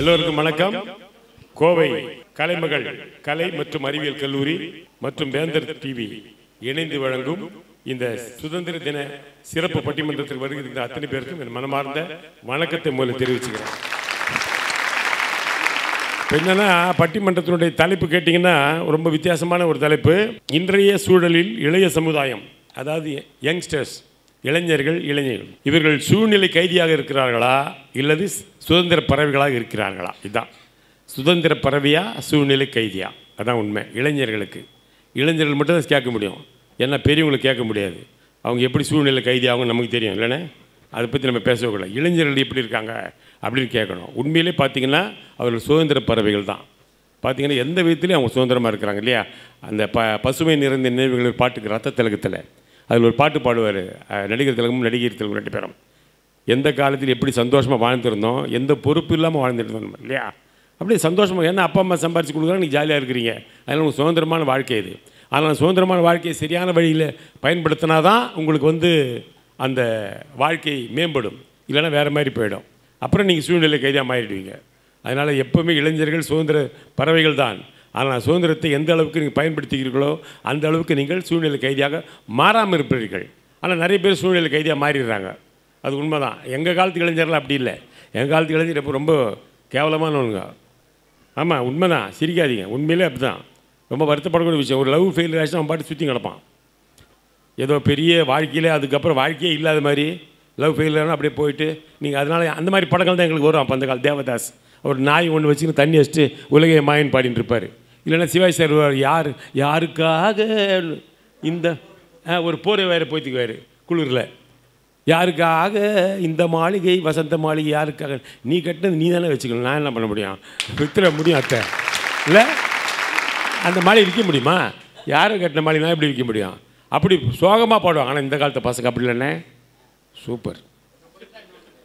எல்லோருக்கும் வணக்கம். கோவை கலைமகள் கலை மற்றும் அறிவியல் கல்லூரி மற்றும் வேந்தர் டிவி இணைந்து வழங்கும் இந்த சுதந்திர தின சிறப்பு பட்டிமன்றத்தில் வருகின்ற அத்தனை பேருக்கும் என் மனமார்ந்த வணக்கத்தை மூலம் தெரிவிச்சுக்கிறேன். என்னன்னா, பட்டிமன்றத்தினுடைய தலைப்பு கேட்டிங்கன்னா ரொம்ப வித்தியாசமான ஒரு தலைப்பு. இன்றைய சூழலில் இளைய சமுதாயம், அதாவது யங்ஸ்டர்ஸ், இளைஞர்கள் இவர்கள் சூழ்நிலை கைதியாக இருக்கிறார்களா இல்லது சுதந்திர பறவைகளாக இருக்கிறார்களா? இதுதான் சுதந்திர பறவையா சூழ்நிலை கைதியா? அதான் உண்மை. இளைஞர்கள் மட்டும் தான் கேட்க முடியும், ஏன்னா பெரியவங்களுக்கு கேட்க முடியாது. அவங்க எப்படி சூழ்நிலை கைதி ஆகும் நமக்கு தெரியும் இல்லைன்னா, அதை பற்றி நம்ம பேசக்கூடாது. இளைஞர்கள் எப்படி இருக்காங்க அப்படின்னு கேட்கணும். உண்மையிலே பார்த்திங்கன்னா அவர்கள் சுதந்திர பறவைகள் தான். பார்த்திங்கன்னா எந்த விதத்துலேயும் அவங்க சுதந்திரமாக இருக்கிறாங்க இல்லையா? அந்த பசுமை நிறைந்த நினைவுகள் பாட்டுக்கு ரத்த திலகத்தில் அதில் ஒரு பாட்டு பாடுவார் நடிகர் திலகமும் நடிகர் திலகம் ரெண்டு பேரும். எந்த காலத்தில் எப்படி சந்தோஷமாக வாழ்ந்துருந்தோம், எந்த பொறுப்பு இல்லாமல் வாழ்ந்துட்டு இருந்தோம் இல்லையா? அப்படியே சந்தோஷமாக, ஏன்னா அப்பா அம்மா சம்பாரித்து கொடுக்குறாங்க, நீங்கள் ஜாலியாக இருக்கிறீங்க. அதனால் உங்களுக்கு சுதந்திரமான வாழ்க்கை இது. ஆனால் சுதந்திரமான வாழ்க்கையை சரியான வழியில் பயன்படுத்தினா தான் உங்களுக்கு அந்த வாழ்க்கை மேம்படும், இல்லைன்னா வேறு மாதிரி போயிடும். அப்புறம் நீங்கள் சூழ்நிலை கைதியாக மாறிடுவீங்க. அதனால் எப்போவுமே இளைஞர்கள் சுதந்திர பறவைகள் தான். ஆனால் சுதந்திரத்தை எந்த அளவுக்கு நீங்கள் பயன்படுத்துகிறீர்களோ அந்த அளவுக்கு நீங்கள் சூழ்நிலை கைதியாக மாறாமல் இருப்பீர்கள். ஆனால் நிறைய பேர் சூழ்நிலை கைதியாக மாறிடுறாங்க. அது உண்மை தான். எங்கள் காலத்து இளைஞர்கள் அப்படி இல்லை. எங்கள் காலத்து இளைஞர் இப்போ ரொம்ப கேவலமானவங்க. ஆமாம், உண்மை தான், சிரிக்காதீங்க. உண்மையிலே அப்படி தான். ரொம்ப வருத்தப்படக்கூடிய விஷயம். ஒரு லவ் ஃபெயிலியர் ஆச்சு அவன் பாட்டு சுற்றி கிடப்பான். ஏதோ பெரிய வாழ்க்கையில் அதுக்கப்புறம் வாழ்க்கையே இல்லாத மாதிரி லவ் ஃபெயிலியர்னா அப்படியே போயிட்டு நீங்கள் அதனால் அந்த மாதிரி படங்கள் தான் எங்களுக்கு வரும். அப்போ அந்த கால தேவதாஸ் ஒரு நாய் ஒன்று வச்சுன்னு தண்ணி வச்சுட்டு உலகை மாயன் பாடின்னு இருப்பார். இல்லைன்னா சிவாஜி சார் யாருக்காக இந்த ஒரு போரை வேறு போய்த்துக்குவார் குளிரில். யாருக்காக இந்த மாளிகை வசந்த மாளிகை, யாருக்காக நீ கட்டினது நீ தானே வச்சுக்கணும், நான் என்ன பண்ண முடியும், வித்துற முடியும் அத்தை இல்லை? அந்த மாளிகை விற்க முடியுமா? யாரும் கட்டின மாளிகை தான் எப்படி விற்க முடியும்? அப்படி சோகமாக பாடுவாங்க. ஆனால் இந்த காலத்தை பசங்க அப்படி இல்லைண்ணே, சூப்பர்.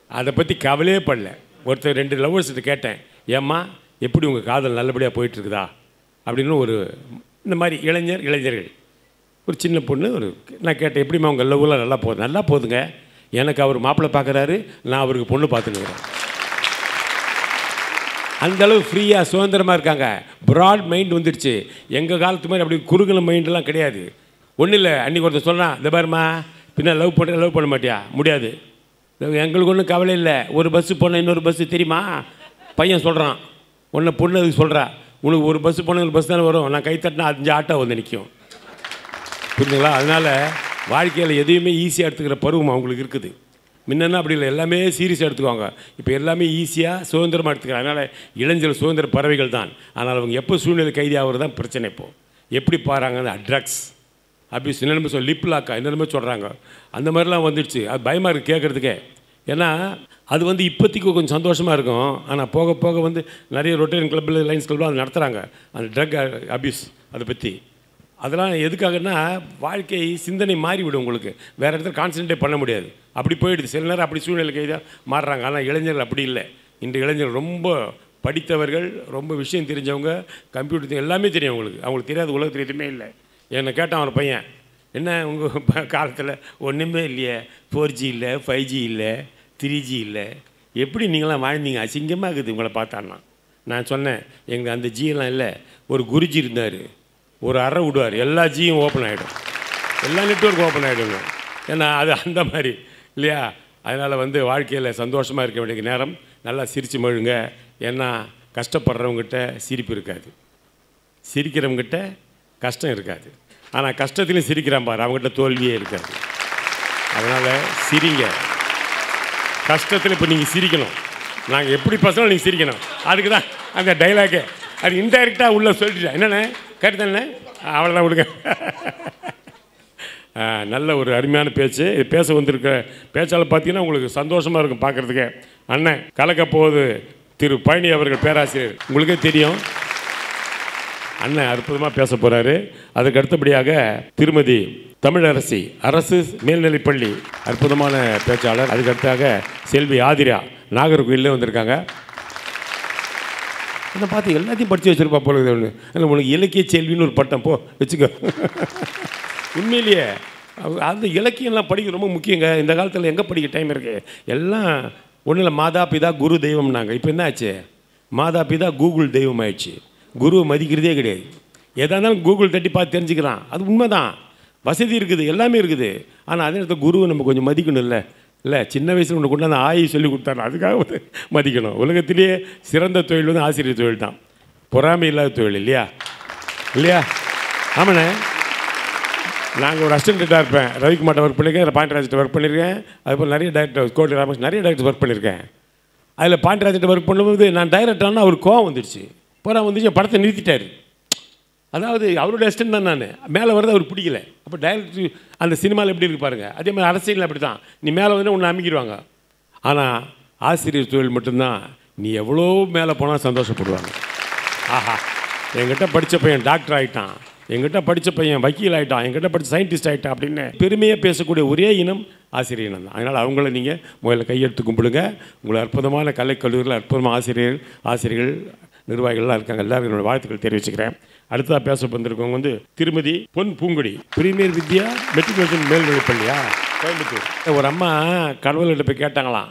அதை பற்றி கவலையே படல. ஒருத்தர் 2 லவ்வர்ஸ்கிட்ட கேட்டேன், ஏம்மா எப்படி உங்கள் காதல் நல்லபடியாக போயிட்டுருக்குதா அப்படின்னு. இந்த மாதிரி இளைஞர்கள் ஒரு சின்ன பொண்ணு நான் கேட்டேன், எப்படிம்மா உங்கள் லவ்லாம் நல்லா போகுது? நல்லா போகுதுங்க, எனக்கு அவர் மாப்பிள்ளை பார்க்குறாரு, நான் அவருக்கு பொண்ணு பார்த்துன்னுக்கிறேன். அந்தளவு ஃப்ரீயாக சுதந்திரமாக இருக்காங்க. ப்ராட் மைண்ட் வந்துடுச்சு. எங்கள் காலத்து மாதிரி அப்படி குறுகின மைண்டெலாம் கிடையாது. ஒன்றும் இல்லை, அன்றைக்கி ஒருத்தர் சொன்னான், இந்த பாருமா பின்ன லவ் பண்ண மாட்டியா? முடியாது, எங்களுக்கு ஒன்றும் கவலை இல்லை. ஒரு பஸ்ஸு போனால் இன்னொரு பஸ்ஸு தெரியுமா? பையன் சொல்கிறான், ஒன்று பொண்ணு அதுக்கு சொல்கிறா, உனக்கு ஒரு பஸ்ஸு போனால் ஒரு பஸ் தானே வரும், நான் கை தட்டினா 5 ஆட்டோ வந்து நிற்கும். புரிஞ்சுங்களா? அதனால் வாழ்க்கையில் எதையுமே ஈஸியாக எடுத்துக்கிற பருவம் அவங்களுக்கு இருக்குது. முன்னா அப்படி இல்லை, எல்லாமே சீரியஸாக எடுத்துக்குவாங்க. இப்போ எல்லாமே ஈஸியாக சுதந்திரமாக எடுத்துக்கிறாங்க. அதனால் இளைஞர்கள் சுதந்திர பறவைகள் தான். ஆனால் அவங்க எப்போ சூழ்நிலை கைதி ஆகிறது தான் பிரச்சனை. இப்போது எப்படி பாருங்க, ட்ரக்ஸ் அப்படி என்னென்ன சொல்ல, லிப் லாக்கா என்னென்னமோ சொல்கிறாங்க. அந்த மாதிரிலாம் வந்துடுச்சு. அது பயமாக இருக்குது கேட்குறதுக்கே. ஏன்னா அது இப்போதைக்கு கொஞ்சம் சந்தோஷமாக இருக்கும். ஆனால் போக போக நிறைய ரொட்டேரியன் கிளப்பில் லைன்ஸ் கிளப்பில் அது நடத்துகிறாங்க, அந்த ட்ரக் அப்யூஸ். அதை பற்றி அதெல்லாம் எதுக்காகன்னா, வாழ்க்கை சிந்தனை மாறிவிடும். உங்களுக்கு வேறு இடத்துல கான்சன்ட்ரேட் பண்ண முடியாது. அப்படி போயிடுது. சில நேரம் அப்படி சூழ்நிலை கைதாக மாறுறாங்க. ஆனால் இளைஞர்கள் அப்படி இல்லை. இன்று இளைஞர்கள் ரொம்ப படித்தவர்கள், ரொம்ப விஷயம் தெரிஞ்சவங்க, கம்ப்யூட்டர் எல்லாமே தெரியும் அவங்களுக்கு தெரியாத உலகத்தில் எதுவுமே இல்லை. என்னை கேட்டான் ஒரு பையன், என்ன உங்கள் காலத்தில் ஒன்றுமே இல்லையே, 4G இல்லை, 5G இல்லை, 3G இல்லை, எப்படி நீங்களாம் வாழ்ந்தீங்க, அசிங்கமாக இருக்குது உங்களை பார்த்தான்னா. நான் சொன்னேன், எங்கள் அந்த ஜியெல்லாம் இல்லை, ஒரு குருஜி இருந்தார், ஒரு அறை விடுவார், எல்லா ஜியும் ஓப்பன் ஆகிடும், எல்லா நெட்வொர்க்கும் ஓப்பன் ஆகிடுங்க. ஏன்னா அது அந்த மாதிரி இல்லையா? அதனால் வாழ்க்கையில் சந்தோஷமாக இருக்க வேண்டிய நேரம், நல்லா சிரித்து மழுங்க. ஏன்னா கஷ்டப்படுறவங்ககிட்ட சிரிப்பு இருக்காது, சிரிக்கிறவங்ககிட்ட கஷ்டம் இருக்காது. ஆனால் கஷ்டத்துலையும் சிரிக்கிறான் பாரு, அவங்ககிட்ட தோல்வியே இருக்காது. அதனால் சிரிங்க. கஷ்டத்தில் இப்போ நீங்கள் சிரிக்கணும். நாங்கள் எப்படி பேசுகிறோம் நீங்கள் சிரிக்கணும். அதுக்கு தான் அந்த டைலாகே. அது இன்டைரக்டாக உள்ளே சொல்லிட்டேன். என்னென்ன கரெக்ட் தானே? அவ்வளோதான் விடுங்க. நல்ல ஒரு அருமையான பேச்சு. பேச வந்திருக்க பேச்சாளர் பார்த்தீங்கன்னா உங்களுக்கு சந்தோஷமாக இருக்கும் பார்க்குறதுக்கே. அண்ணன் கலக்கப்போவது திரு பழனி அவர்கள், பேராசிரியர், உங்களுக்கே தெரியும். அண்ணன் அற்புதமாக பேச போகிறாரு. அதுக்கு அடுத்தபடியாக திருமதி தமிழரசி, அரசு மேல்நிலைப்பள்ளி, அற்புதமான பேச்சாளர். அதுக்கடுத்தாக செல்வி ஆதிரா, நாகர்கோயிலே வந்திருக்காங்க. அதை பார்த்து எல்லாத்தையும் படித்து வச்சுருப்பா போல ஒன்று. அதில் உனக்கு இலக்கிய செல்வின்னு ஒரு பட்டம் போ வச்சுக்கோ. உண்மையிலேயே அந்த இலக்கியம்லாம் படிக்க ரொம்ப முக்கியங்க. இந்த காலத்தில் எங்கே படிக்க டைம் இருக்குது? எல்லாம் ஒன்றும் இல்லை, மாதா பிதா குரு தெய்வம்னாங்க. இப்போ என்ன ஆச்சு? மாதா பிதா கூகுள் தெய்வம் ஆயிடுச்சு. குருவை மதிக்கிறதே கிடையாது. எதாக இருந்தாலும் கூகுள் தட்டி பார்த்து தெரிஞ்சுக்கிறான். அது உண்மைதான். வசதி இருக்குது, எல்லாமே இருக்குது. ஆனால் அதே நேரத்தில் குருவை நம்ம கொஞ்சம் மதிக்கணும். இல்லை சின்ன வயசில் ஒன்று கொண்டாந்து ஆயி சொல்லி கொடுத்தாரு, அதுக்காக மதிக்கணும். உலகத்திலேயே சிறந்த தொழில் வந்து ஆசிரியர் தொழில் தான். பொறாமை இல்லாத தொழில் இல்லையா? ஆமாண்ணே. நாங்கள் ஒரு அசிஸ்டன்ட் டேரக்டராக இருப்பேன். ரவிக்குமார்ட்ட ஒர்க் பண்ணியிருக்கேன், பாண்டியராஜ்கிட்ட ஒர்க் பண்ணியிருக்கேன். அதுபோல் நிறைய டேரக்டர், கோட்டை ராமகிருஷ்ணன் நிறைய டேரக்டர்ஸ் ஒர்க் பண்ணியிருக்கேன். அதில் பாண்டியராஜ்கிட்ட ஒர்க் பண்ணும்போது நான் டைரக்டர்னா அவர் கோவம் வந்துடுச்சு. வந்துச்சு படத்தை நிறுத்திட்டார். அதாவது அவருடைய அசிஸ்டன்ட் தான் நான். மேலே வரது அவர் பிடிக்கல. அப்போ டைரக்டர் அந்த சினிமாவில் எப்படி இருக்கு பாருங்கள். அதே மாதிரி அரசியலில் அப்படி தான். நீ மேலே வந்து ஒன்று அமைக்கிடுவாங்க. ஆனால் ஆசிரியர் தொழில் மட்டும்தான் நீ எவ்வளோ மேலே போனால் சந்தோஷப்படுவாங்க. ஆஹா, என்கிட்ட படித்த பையன் டாக்டர் ஆகிட்டான், என்கிட்ட படித்த பையன் வக்கீல் ஆகிட்டான், என்கிட்ட படித்த சயின்டிஸ்ட் ஆகிட்டான் அப்படின்னு பெருமையாக பேசக்கூடிய ஒரே இனம் ஆசிரியர் இனம் தான். அதனால் அவங்கள நீங்கள் முதல்ல கையெடுத்து கும்பிடுங்க. உங்களை அற்புதமான கலைக்கல்லூரியில் அற்புதமான ஆசிரியர்கள் நிர்வாகிகள்லாம் இருக்காங்க. எல்லாரும் என்னோடய வாழ்த்துக்கள் தெரிவிச்சுக்கிறேன். அடுத்ததாக பேச வந்திருக்கவங்க வந்து திருமதி பொன் பூங்குடி, பிரீமியர் வித்யா மெட்ரிகுலேஷன் மேல்நிலைப்பள்ளியா, கோயம்புத்தூர். ஒரு அம்மா கடவுள்கிட்ட போய் கேட்டாங்களாம்,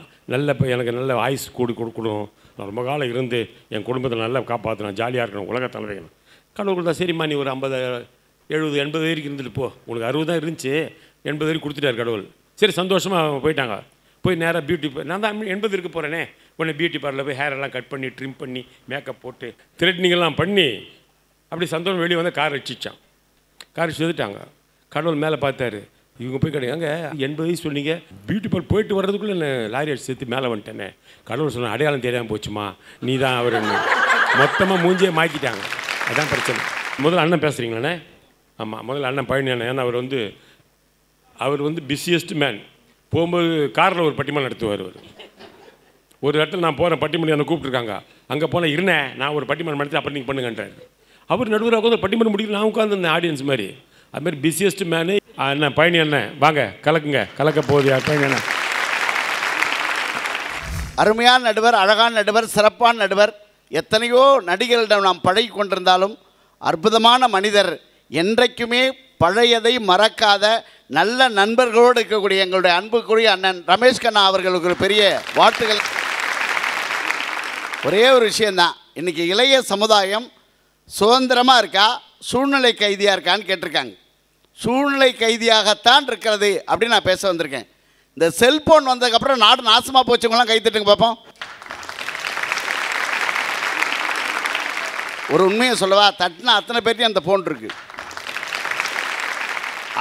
எனக்கு நல்ல ஆயுஸ் கொடுக்கணும், நான் ரொம்ப காலம் இருந்து என் குடும்பத்தை நல்லா காப்பாற்றணும், ஜாலியாக இருக்கணும், உலக தலைவர்கள். கடவுள் தான் சரிம்மா, நீ ஒரு 50, 70, 80 வரைக்கும் இருந்துட்டு போ, உனக்கு 60 தான் இருந்துச்சு, 80 வரைக்கும் கொடுத்துட்டார் கடவுள். சரி, சந்தோஷமாக போயிட்டாங்க. போய் நேராக நான் தான் 80 இருக்க போகிறேனே, உடனே பியூட்டி பார்லரில் போய் ஹேரெல்லாம் கட் பண்ணி ட்ரிம் பண்ணி மேக்கப் போட்டு த்ரெட்னிங்கெல்லாம் பண்ணி அப்படி சந்தோஷம் வெளியே வந்து கார் அடிச்சிச்சான். கார் செதுட்டாங்க. கடவுள் மேலே பார்த்தாரு, இவங்க போய் கிடையாங்க 80 வயசு சொன்னீங்க, பியூட்டி பார்லர் போயிட்டு வர்றதுக்குள்ளே நான் லாரி அடிச்சு சேர்த்து மேலே வந்துட்டேனே. கடவுள் சொன்ன அடையாளம் தெரியாமல் போச்சுமா, நீ தான் அவர் மொத்தமாக மூஞ்சியே மாற்றிட்டாங்க. அதுதான் பிரச்சனை. முதல்ல அண்ணன் பேசுகிறீங்களாண்ணே? ஆமாம், முதல்ல அண்ணன் பழனி அண்ணன். ஏன்னா அவர் வந்து பிஸியஸ்ட் மேன். போகும்போது காரில் ஒரு பட்டிமன்றம் நடத்துவார். ஒரு இடத்துல நான் போகிறேன், பட்டிமன்றம் என்னை கூப்பிட்டுருக்காங்க. அங்கே போனால் இருந்தேன், நான் ஒரு பட்டிமன்றம் நடத்தி அப்புறம் நீங்கள் பண்ணுங்கன்றார். அவர் நடுவராக உட்காந்து பட்டிமன்றம் முடிக்கல, நான் உட்காந்துருந்தேன் ஆடியன்ஸ் மாதிரி. அதுமாதிரி பிஸியஸ்ட் மேனு அண்ணன் பழனி அண்ணன். வாங்க கலக்க போகுது யார் பழனி அண்ணன். அருமையான நடுவர், அழகான நடுவர், சிறப்பான நடுவர். எத்தனையோ நடிகர்களிடம் நாம் பழகி கொண்டிருந்தாலும் அற்புதமான மனிதர். என்றைக்குமே பழையதை மறக்காத நல்ல நண்பர்களோடு இருக்கக்கூடிய எங்களுடைய அன்புக்குரிய அண்ணன் ரமேஷ் கண்ணா அவர்களுக்கு ஒரு பெரிய வாழ்த்துக்கள். ஒரே ஒரு விஷயந்தான், இன்றைக்கி இளைய சமுதாயம் சுதந்திரமாக இருக்கா, சூழ்நிலை கைதியாக இருக்கான்னு கேட்டிருக்காங்க. சூழ்நிலை கைதியாகத்தான் இருக்கிறது அப்படின்னு நான் பேச வந்திருக்கேன். இந்த செல்ஃபோன் வந்ததுக்கப்புறம் நாடு நாசமாக போச்சவங்களாம் கைத்தட்டுங்க பார்ப்போம். ஒரு உண்மையை சொல்லவா, தட்டினா அத்தனை பேர்ட்டையும் அந்த ஃபோன் இருக்குது.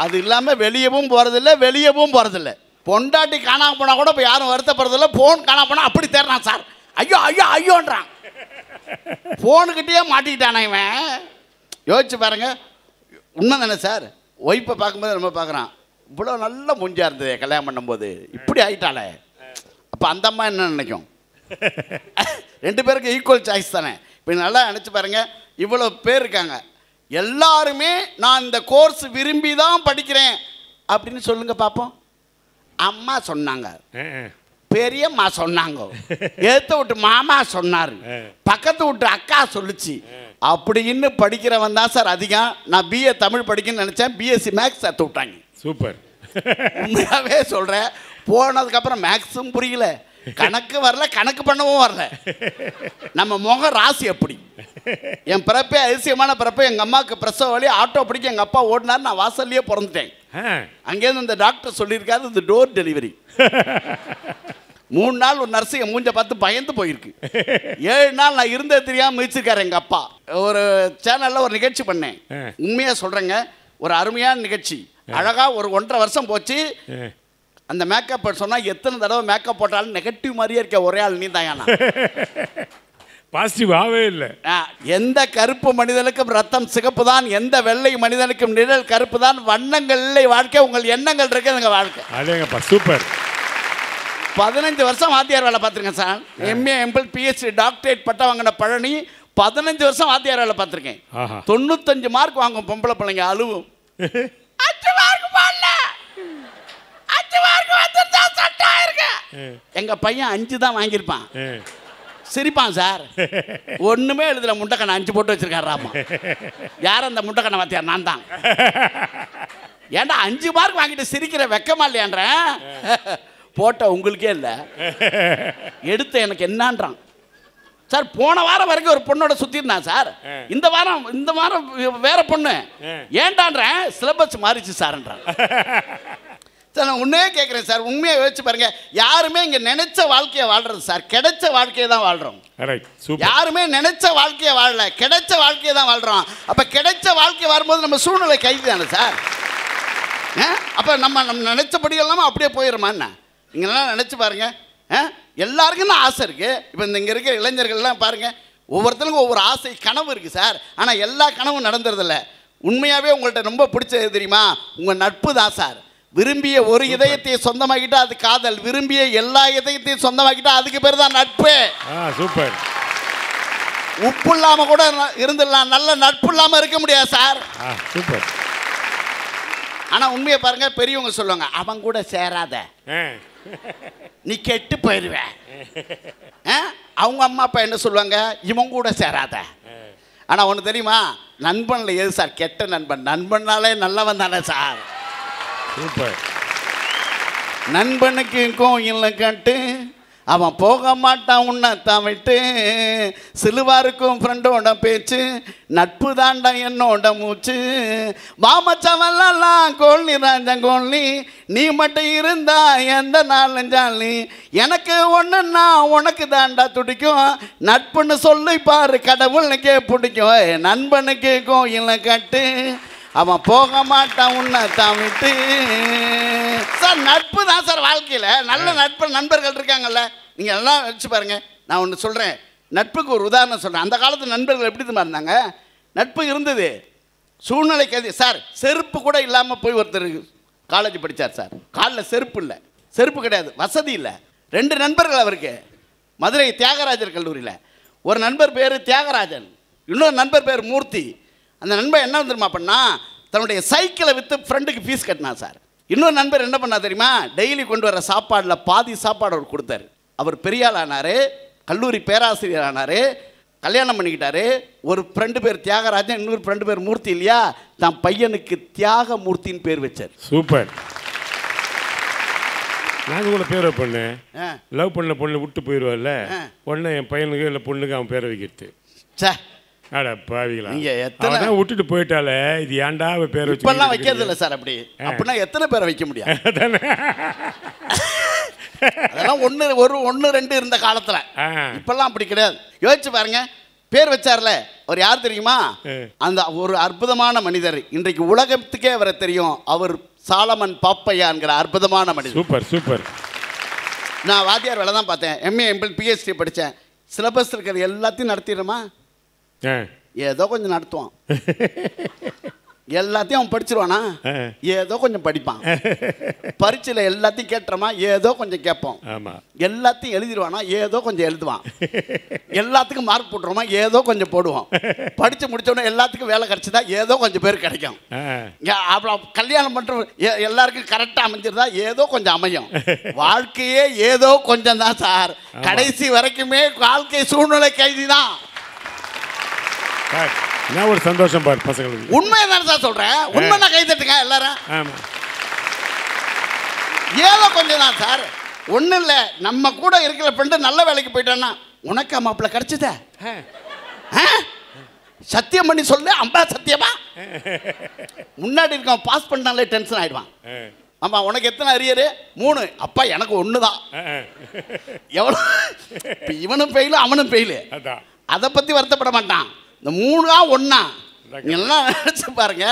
அது இல்லாமல் வெளியவும் போகிறதில்ல. பொண்டாட்டி காணாமல் போனால் கூட இப்போ யாரும் வருத்தப்படுறதில்ல. ஃபோன் காணாமல் போனால் அப்படி தேடுறான் சார், ஐயோன்றான். ஃபோனுக்கிட்டே மாட்டிக்கிட்டானே இவன். யோசிச்சு பாருங்க, உண்மை தானே சார்? ஒய்ஃபை பார்க்கும்போது நம்ம பார்க்குறான், இவ்வளோ நல்ல மூஞ்சியாக இருந்தது கல்யாணம் பண்ணும்போது, இப்படி ஆகிட்டாலே. அப்போ அந்த அம்மா என்ன நினைக்கும்? 2 பேருக்கு ஈக்குவல் சாய்ஸ் தானே. இப்போ நல்லா நினச்சி பாருங்கள், இவ்வளோ பேர் இருக்காங்க, எல்லாருமே நான் இந்த கோர்ஸ் விரும்பி தான் படிக்கிறேன் அப்படின்னு சொல்லுங்க பார்ப்போம். அம்மா சொன்னாங்க, பெரியம்மா சொன்னாங்க, ஏற்ற விட்டு மாமா சொன்னார், பக்கத்து விட்டு அக்கா சொல்லிச்சு அப்படின்னு படிக்கிறவன் தான் சார் அதிகம். நான் பிஏ தமிழ் படிக்கணும்னு நினச்சேன், பிஎஸ்சி மேக்ஸ் சேர்த்து விட்டாங்க. சூப்பர். உண்மையாகவே சொல்கிறேன், போனதுக்கப்புறம் மேக்ஸும் புரியல, கணக்கு வரல, கணக்கு பண்ணவும் வரல. நம்ம முகம் ராசி அப்படி. என் பிறப்பே அதிசயமான பிறப்பை. எங்கள் அம்மாவுக்கு பிரசவ வழி, ஆட்டோ பிடிக்க எங்கள் அப்பா ஓடினார், நான் வாசல்லையே பிறந்துட்டேன். அங்கேருந்து இந்த டாக்டர் சொல்லியிருக்காரு, இந்த டோர் டெலிவரி. 3 நாள் ஒரு நர்ஸு என் மூஞ்ச பார்த்து பயந்து போயிருக்கு. 7 நாள் நான் இருந்தது தெரியாமல் மிதிச்சிருக்காரு எங்கள் அப்பா. ஒரு சேனலில் ஒரு நிகழ்ச்சி பண்ணேன், உண்மையாக சொல்கிறேங்க, ஒரு அருமையான நிகழ்ச்சி. அழகாக ஒரு 1.5 வருஷம் போச்சு. அந்த மேக்கப் சொன்னால் எத்தனை தடவை மேக்கப் போட்டாலும் நெகட்டிவ் மாதிரியே இருக்க ஒரே ஆள் நீ தான். பாசிட்டிவ் ஆகவே இல்லை. எந்த கருப்பு மனிதனுக்கும் ரத்தம் சிகப்பு தான், எந்த வெள்ளை மனிதனுக்கும் நிழல் கருப்பு தான். வண்ணங்கள் இல்லை வாழ்க்கை, உங்கள் எண்ணங்கள் இருக்குதுங்க வாழ்க்கை. அதேங்கப்பா, சூப்பர். 15 வருஷம் வாத்தியார் வேலை பார்த்துருக்கேன் sir. MA, MPhil, PhD, doctorate பட்டம் வாங்கின பழனி. 15 வருஷம் வாத்தியார் வேலை பார்த்துருக்கேன். 95 மார்க் வாங்கும் பொம்பளை பிள்ளைங்க அழுவும். 5 மார்க் போடல, 5 மார்க் வந்துருந்தா சட்டா இருக்கு. எங்க பையன் 5 தான் வாங்கியிருப்பான், சிரிப்பான் சார். ஒண்ணுமே எழுதுல, முட்டைக்கண்ணை 5 போட்டு வச்சிருக்காராமா. யார் அந்த முட்டைக்கண்ணை வாத்தியார்? நான் தான். ஏன்டா 5 மார்க் வாங்கிட்டு சிரிக்கிற, வெக்கமா இல்லையான்றேன். போட்ட உங்களுக்கே இல்லை, எடுத்த எனக்கு என்னான்றான். சார் போன வாரம் வரைக்கும் ஒரு பொண்ணோட சுத்திருந்தான் சார். இந்த வாரம் வேற பொண்ணு. ஏன்டான்றேன், சிலபஸ் மாறிச்சு சார்ன்றான். சார் நான் உண்மையே கேட்குறேன் சார், உண்மையை யோசிச்சு பாருங்க. யாருமே இங்கே நினைச்ச வாழ்க்கையை வாழ்றது சார், கிடைச்ச வாழ்க்கையை தான் வாழ்கிறோம். யாருமே நினைச்ச வாழ்க்கையை வாழல, கிடைச்ச வாழ்க்கையை தான் வாழ்கிறோம். அப்போ கிடைச்ச வாழ்க்கை வரும்போது நம்ம சூழ்நிலை கைது தானே சார். அப்போ நம்ம நினைச்சபடி எல்லாமே அப்படியே போயிடுமா என்ன? நீங்கள்லாம் நினச்சி பாருங்க. எல்லாருக்கும் தான் ஆசை இருக்குது. இப்போ இங்கே இருக்கிற இளைஞர்கள்லாம் பாருங்கள், ஒவ்வொருத்தருக்கும் ஒவ்வொரு ஆசை கனவு இருக்குது சார். ஆனால் எல்லா கனவும் நடந்துறதில்ல. உண்மையாகவே உங்கள்கிட்ட ரொம்ப பிடிச்சது தெரியுமா? உங்கள் நட்பு தான் சார். விரும்பிய ஒரு இதயத்தை சொந்தமாக்கிட்டா அது காதல், விரும்பிய எல்லா இதயத்தையும் சொந்தமாக்கிட்டா அதுக்கு பேர் தான் நட்பு. சூப்பர். உப்பு இல்லாமல் கூட இருந்துடலாம், நல்ல நட்பு இல்லாமல் இருக்க முடியாது சார். சூப்பர். ஆனால் உண்மையை பாருங்க, பெரியவங்க சொல்லுவாங்க, அவன் கூட சேராத, நீ கெட்டு போயிடுவ. அவங்க அம்மா அப்பா என்ன சொல்லுவாங்க, இவன் கூட சேராத. ஆனால் ஒன்று தெரியுமா, நண்பனில் எது சார் கெட்ட நண்பன்? நண்பனாலே நல்லவன் தானே சார். சூப்பர். நண்பனுக்கு கோயில் கட்டு, அவன் போக மாட்டான் உன்னத்தான் விட்டு. சிலுவாருக்கும் ஃப்ரெண்டோட பேச்சு, நட்பு தாண்டா என்னோட மூச்சு. மாமச்சவெல்லாம் கோழி ராஜன் கோழி, நீ மட்டும் இருந்தா எந்த நாளும் ஜாலி. எனக்கு ஒன்றுன்னா உனக்கு தாண்டா துடிக்கும், நட்புன்னு சொல்லி பாரு கடவுளுக்கே பிடிக்கும். நண்பனுக்கு கோயில் கட்டு, அவன் போக மாட்டான் உன்னத்தான் விட்டு. சார் நட்பு தான் சார் வாழ்க்கையில். நல்ல நண்பர்கள் இருக்காங்கல்ல, நீங்கள் எல்லாம் வச்சு பாருங்க. நான் ஒன்று சொல்கிறேன், நட்புக்கு ஒரு உதாரணம் சொல்கிறேன். அந்த காலத்து நண்பர்கள் எப்படி தான் இருந்தாங்க, நட்பு இருந்தது. சூழ்நிலைக்கு அது சார், செருப்பு கூட இல்லாமல் போய் ஒருத்தர் காலேஜ் படித்தார் சார். காலில் செருப்பு இல்லை, செருப்பு கிடையாது, வசதி இல்லை. 2 நண்பர்கள் அவருக்கு, மதுரை தியாகராஜர் கல்லூரியில். ஒரு நண்பர் பேர் தியாகராஜன், இன்னொரு நண்பர் பேர் மூர்த்தி. அந்த நண்பர் என்ன வந்துருமா பண்ணா, தன்னுடைய சைக்கிளை விற்று ஃப்ரெண்டுக்கு ஃபீஸ் கட்டினா சார். இன்னொரு நண்பர் என்ன பண்ணா தெரியுமா, டெய்லி கொண்டு வர சாப்பாடில் பாதி சாப்பாடு அவர் கொடுத்தாரு. அவர் பெரியாள் ஆனார், கல்லூரி பேராசிரியர் ஆனார், கல்யாணம் பண்ணிக்கிட்டாரு. ஒரு ஃப்ரெண்டு பேர் தியாகராஜன், இன்னொரு ஃப்ரெண்டு பேர் மூர்த்தி இல்லையா, தான் பையனுக்கு தியாகமூர்த்தின்னு பேர் வச்சார். சூப்பர். நாங்கள் கூட பேரை பொண்ணு லவ் பண்ண பொண்ணு விட்டு போயிடுவார்ல, பொண்ணு என் பையனுக்கு இல்லை பொண்ணுக்கு அவன் பேரை வைக்கிறது. சே அட பாவிகளா, எத்தனை விட்டுட்டு போயிட்டாலே, இது ஏன்டா பேர் வச்சு இப்பெல்லாம் வைக்கிறது இல்லை சார். அப்படி அப்படின்னா எத்தனை பேரை வைக்க முடியும்? அதெல்லாம் 1 2 இருந்த காலத்தில். இப்பெல்லாம் அப்படி கிடையாது. யோசிச்சு பாருங்க, பேர் வச்சார்ல, அவர் யார் தெரியுமா? அந்த ஒரு அற்புதமான மனிதர், இன்றைக்கு உலகத்துக்கே அவரை தெரியும். அவர் சாலமன் பாப்பையாங்கிற அற்புதமான மனிதர். Super super. நான் வாத்தியார் வேலை தான் பார்த்தேன், MA MPhil PhD படித்தேன். சிலபஸ் இருக்கிறது எல்லாத்தையும் நடத்திடுறோமா? ஏதோ கொஞ்சம் நடத்துவான். எல்லாத்தையும் அவன் படிச்சிருவானா? ஏதோ கொஞ்சம் படிப்பான். பரீட்சையில் எல்லாத்தையும் கேட்டுறமா? ஏதோ கொஞ்சம் கேட்போம். எல்லாத்தையும் எழுதிடுவானா? ஏதோ கொஞ்சம் எழுதுவான். எல்லாத்துக்கும் மார்க் போட்டுருவோமா? ஏதோ கொஞ்சம் போடுவோம். படித்து முடிச்சோடனே எல்லாத்துக்கும் வேலை கிடைச்சதா? ஏதோ கொஞ்சம் பேர் கிடைக்கும். அப்புறம் கல்யாணம் பண்ணுற எல்லாருக்கும் கரெக்டாக அமைஞ்சிருந்தா? ஏதோ கொஞ்சம் அமையும். வாழ்க்கையே ஏதோ கொஞ்சம் தான் சார். கடைசி வரைக்குமே வாழ்க்கை சூழ்நிலை கைதி தான். என்ன ஒரு சந்தோஷம் பாரு பசங்களுக்கு. உண்மையை தான் சார் சொல்கிறேன். உண்மை நான் கை தட்டுங்க எல்லாரும். ஏதோ கொஞ்சம் தான் சார். ஒன்றும் இல்லை, நம்ம கூட இருக்கிற ஃப்ரெண்டு நல்ல வேலைக்கு போயிட்டான்னா, உனக்கு மாப்பிள்ள கிடைச்சதா? சத்தியம் பண்ணி சொல்லு. அம்பா சத்தியமா? முன்னாடி இருக்கான் பாஸ் பண்ணாலே டென்ஷன் ஆகிடுவான். ஆமாம், உனக்கு எத்தனை அரியரு? 3. அப்பா எனக்கு 1 தான். எவ்வளோ? இப்போ இவனும் ஃபெயிலு அவனும் ஃபெயிலு. அதை பற்றி வருத்தப்பட மாட்டான். இந்த 3ஆ 1ஆ எல்லாம் நினச்சி பாருங்க.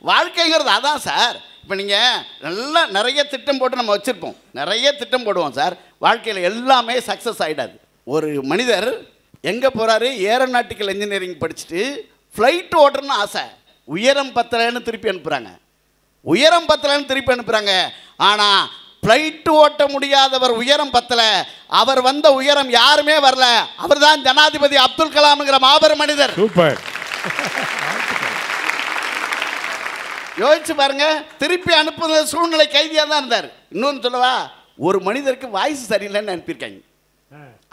வாழ்க்கைங்கிறது அதான் சார். இப்போ நீங்கள் நிறைய திட்டம் போட்டு நம்ம வச்சுருப்போம், நிறைய திட்டம் போடுவோம் சார். வாழ்க்கையில் எல்லாமே சக்ஸஸ் ஆகிடாது. ஒரு மனிதர் எங்கே போகிறாரு, ஏரோநாட்டிக்கல் இன்ஜினியரிங் படிச்சுட்டு ஃப்ளைட் ஓட்டுறன்னு ஆசை. உயரம் பத்தலைன்னு திருப்பி அனுப்புகிறாங்க. உயரம் பத்தலைன்னு திருப்பி அனுப்புகிறாங்க. ஆனால் ஃப்ளைட்டு ஓட்ட முடியாதவர் உயரம் பத்தலை, அவர் வந்த உயரம் யாருமே வரல. அவர் தான் ஜனாதிபதி அப்துல் கலாம்ங்கிற மாபெரும் மனிதர். சூப்பர். யோசிச்சு பாருங்க, திருப்பி அனுப்புற சூழ்நிலை கைதியாக தான் இருந்தார். இன்னொன்று சொல்லவா, ஒரு மனிதருக்கு வாய்ஸ் சரியில்லைன்னு அனுப்பியிருக்காங்க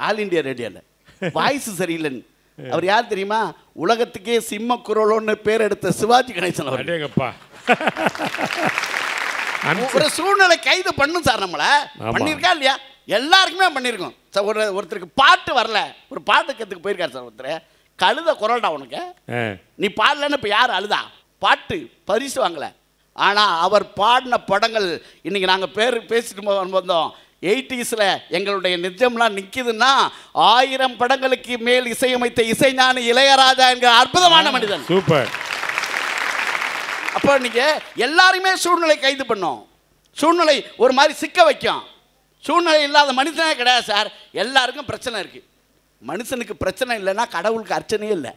ஆல் இண்டியா ரேடியோவில். வாய்ஸ் சரியில்லைன்னு. அவர் யார் தெரியுமா? உலகத்துக்கே சிம்ம குரலோன்னு பேர் எடுத்த சிவாஜி கணேசன் அவர். ஒரு சூழ்நிலை கைது பண்ணும் சார். நம்மளை பண்ணியிருக்கா இல்லையா? எல்லாருக்குமே பண்ணியிருக்கோம் சார். ஒருத்தருக்கு பாட்டு வரல, ஒரு பாட்டு கற்றுக்கு போயிருக்காரு சார் ஒருத்தர். கழுத குரல்டா உனக்கு, நீ பாடலன்னு இப்போ யார் அழுதா? பாட்டு பரிசு வாங்கலை. ஆனால் அவர் பாடின படங்கள் இன்றைக்கி நாங்கள் பேசிட்டு வந்தோம். 80s எங்களுடைய நிஜம்லாம் நிற்கிதுன்னா 1000 படங்களுக்கு மேல் இசையமைத்த இசைஞானி இளையராஜா என்கிற அற்புதமான மனிதன். சூப்பர். அப்போ இன்னைக்கு எல்லாருமே சூழ்நிலை கைது பண்ணோம். சூழ்நிலை ஒரு மாதிரி சிக்க வைக்கும். சூழ்நிலை இல்லாத மனுஷனே கிடையாது சார். எல்லாருக்கும் பிரச்சனை இருக்கு. மனுஷனுக்கு பிரச்சனை இல்லைன்னா கடவுளுக்கு அர்ச்சனையே இல்லை.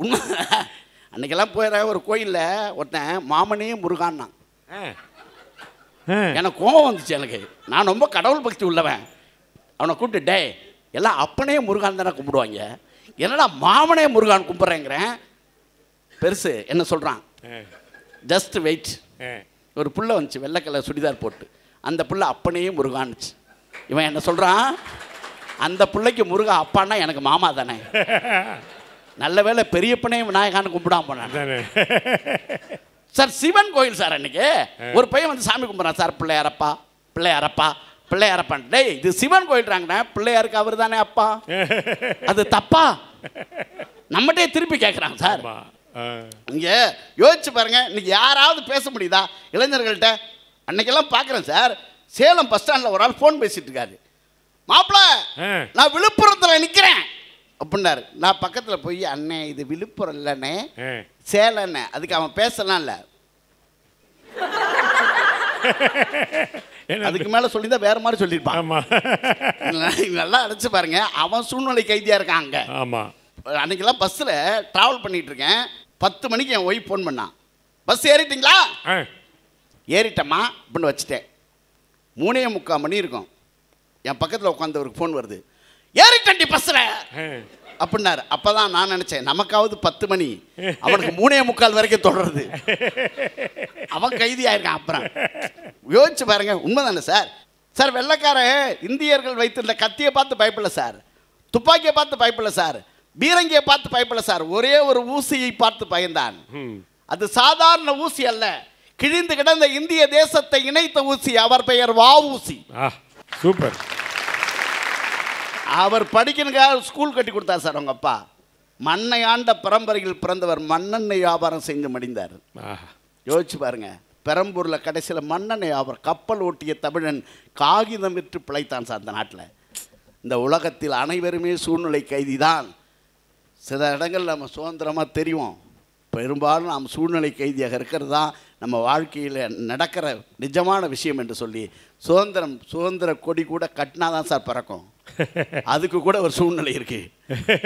உண்மை. அன்னைக்கெல்லாம் போயிட ஒரு கோயிலில் ஒருத்தன் மாமனே முருகான்னா, எனக்கு கோபம் வந்துச்சு. எனக்கு நான் ரொம்ப கடவுள் பக்தி உள்ளவன். அவனை கூப்பிட்டு, டே எல்லாம் அப்பனே முருகான் தானே கும்பிடுவாங்க, என்னடா மாமனே முருகான் கும்பிட்றேங்கிறேன். பெருசு என்ன சொல்கிறான், ஜஸ்ட் வெயிட். ஒரு புள்ள வந்துச்சு வெள்ளை கலர் சுடிதார் போட்டு, அந்த புள்ள அப்பனே முருகான்னுச்சு. இவன் என்ன சொல்கிறான், அந்த பிள்ளைக்கு முருகா அப்பான்னா எனக்கு மாமா தானே. நல்ல வேலை பெரியப்பனே விநாயகான்னு கும்பிடாம போனான் சார். சிவன் கோயில் சார். அன்னைக்கு ஒரு பையன் வந்து சாமி கும்பிட்றான் சார். பிள்ளையாரப்பா பிள்ளையாரப்பா பிள்ளையாரப்பான். டேய் இது சிவன் கோயில்றாங்கண்ணா, பிள்ளையாருக்கு அவர் தானே அப்பா, அது தப்பா? நம்மகிட்டே திருப்பி கேட்குறாங்க சார். இங்கே யோசிச்சு பாருங்க, இன்னைக்கு யாராவது பேச முடியுதா இளைஞர்கள்ட்ட? அன்னைக்கெல்லாம் பார்க்குறேன் சார், சேலம் பஸ் ஸ்டாண்டில் ஒரு ஆள் ஃபோன் பேசிட்டு இருக்காரு. மாப்பிள்ள நான் விழுப்புரத்தில் நிற்கிறேன் அப்படின்னாரு. நான் பக்கத்தில் போய், அண்ணே இது விழுப்புரம் இல்லைண்ணே சேலண்ணே. அதுக்கு அவன் பேசலாம் இல்லை, அதுக்கு மேலே சொல்லியிருந்தா வேற மாதிரி சொல்லியிருப்பான். நல்லா அடைச்சு பாருங்க, அவன் சூழ்நிலை கைதியாக இருக்கான் அங்கே. ஆமாம். அன்னைக்கெல்லாம் பஸ்ஸில் ட்ராவல் பண்ணிட்டு இருக்கேன். 10 மணிக்கு என் ஒய்ஃப் ஃபோன் பண்ணான், பஸ் ஏறிட்டிங்களா? ஏறிட்டம்மா அப்படின்னு வச்சுட்டேன். 3:45 மணி இருக்கும். என் பக்கத்தில் உட்காந்தவருக்கு ஃபோன் வருது, ஏறிட்டண்டி பஸ்ஸில் அப்படின்னாரு. அப்போ தான் நான் நினச்சேன், நமக்காவது 10 மணி, அவனுக்கு 3:45 வரைக்கும் தொடருது. அவன் கைதி ஆயிருக்கான். அப்புறம் யோசிச்சு பாருங்க, உண்மைதானே சார்? சார் வெள்ளைக்கார இந்தியர்கள் வைத்திருந்த கத்தியை பார்த்து பயப்படல சார், துப்பாக்கியை பார்த்து பயப்படல சார், பீரங்கியை பார்த்து பயப்படல சார், ஒரே ஒரு ஊசியை பார்த்து பயந்தான். அது சாதாரண ஊசி அல்ல, கிழிந்து கிடந்த இந்திய தேசத்தை இணைத்த ஊசி. அவர் பெயர் வ.உ.சி. சூப்பர். அவர் படிக்கணுக்காக ஸ்கூல் கட்டி கொடுத்தார் சார் அவங்க அப்பா. மண்ணை ஆண்ட பரம்பரையில் பிறந்தவர், மண்ணெண்ணெய் வியாபாரம் செஞ்சு மடிந்தார். யோசிச்சு பாருங்க, பெரம்பூரில் கடைசியில் மண்ணெண்ணெய் வியாபாரம், கப்பல் ஓட்டிய தமிழன் காகிதம் விற்று பிழைத்தான் சார் அந்த நாட்டில். இந்த உலகத்தில் அனைவருமே சூழ்நிலை கைதி தான். சில இடங்கள் நம்ம சுதந்திரமாக தெரியும், பெரும்பாலும் நாம் சூழ்நிலை கைதியாக இருக்கிறது தான் நம்ம வாழ்க்கையில் நடக்கிற நிஜமான விஷயம் என்று சொல்லி, சுதந்திர கொடி கூட கட்டினா தான் சார் பறக்கும். அதுக்கு கூட ஒரு சூழ்நிலை இருக்கு.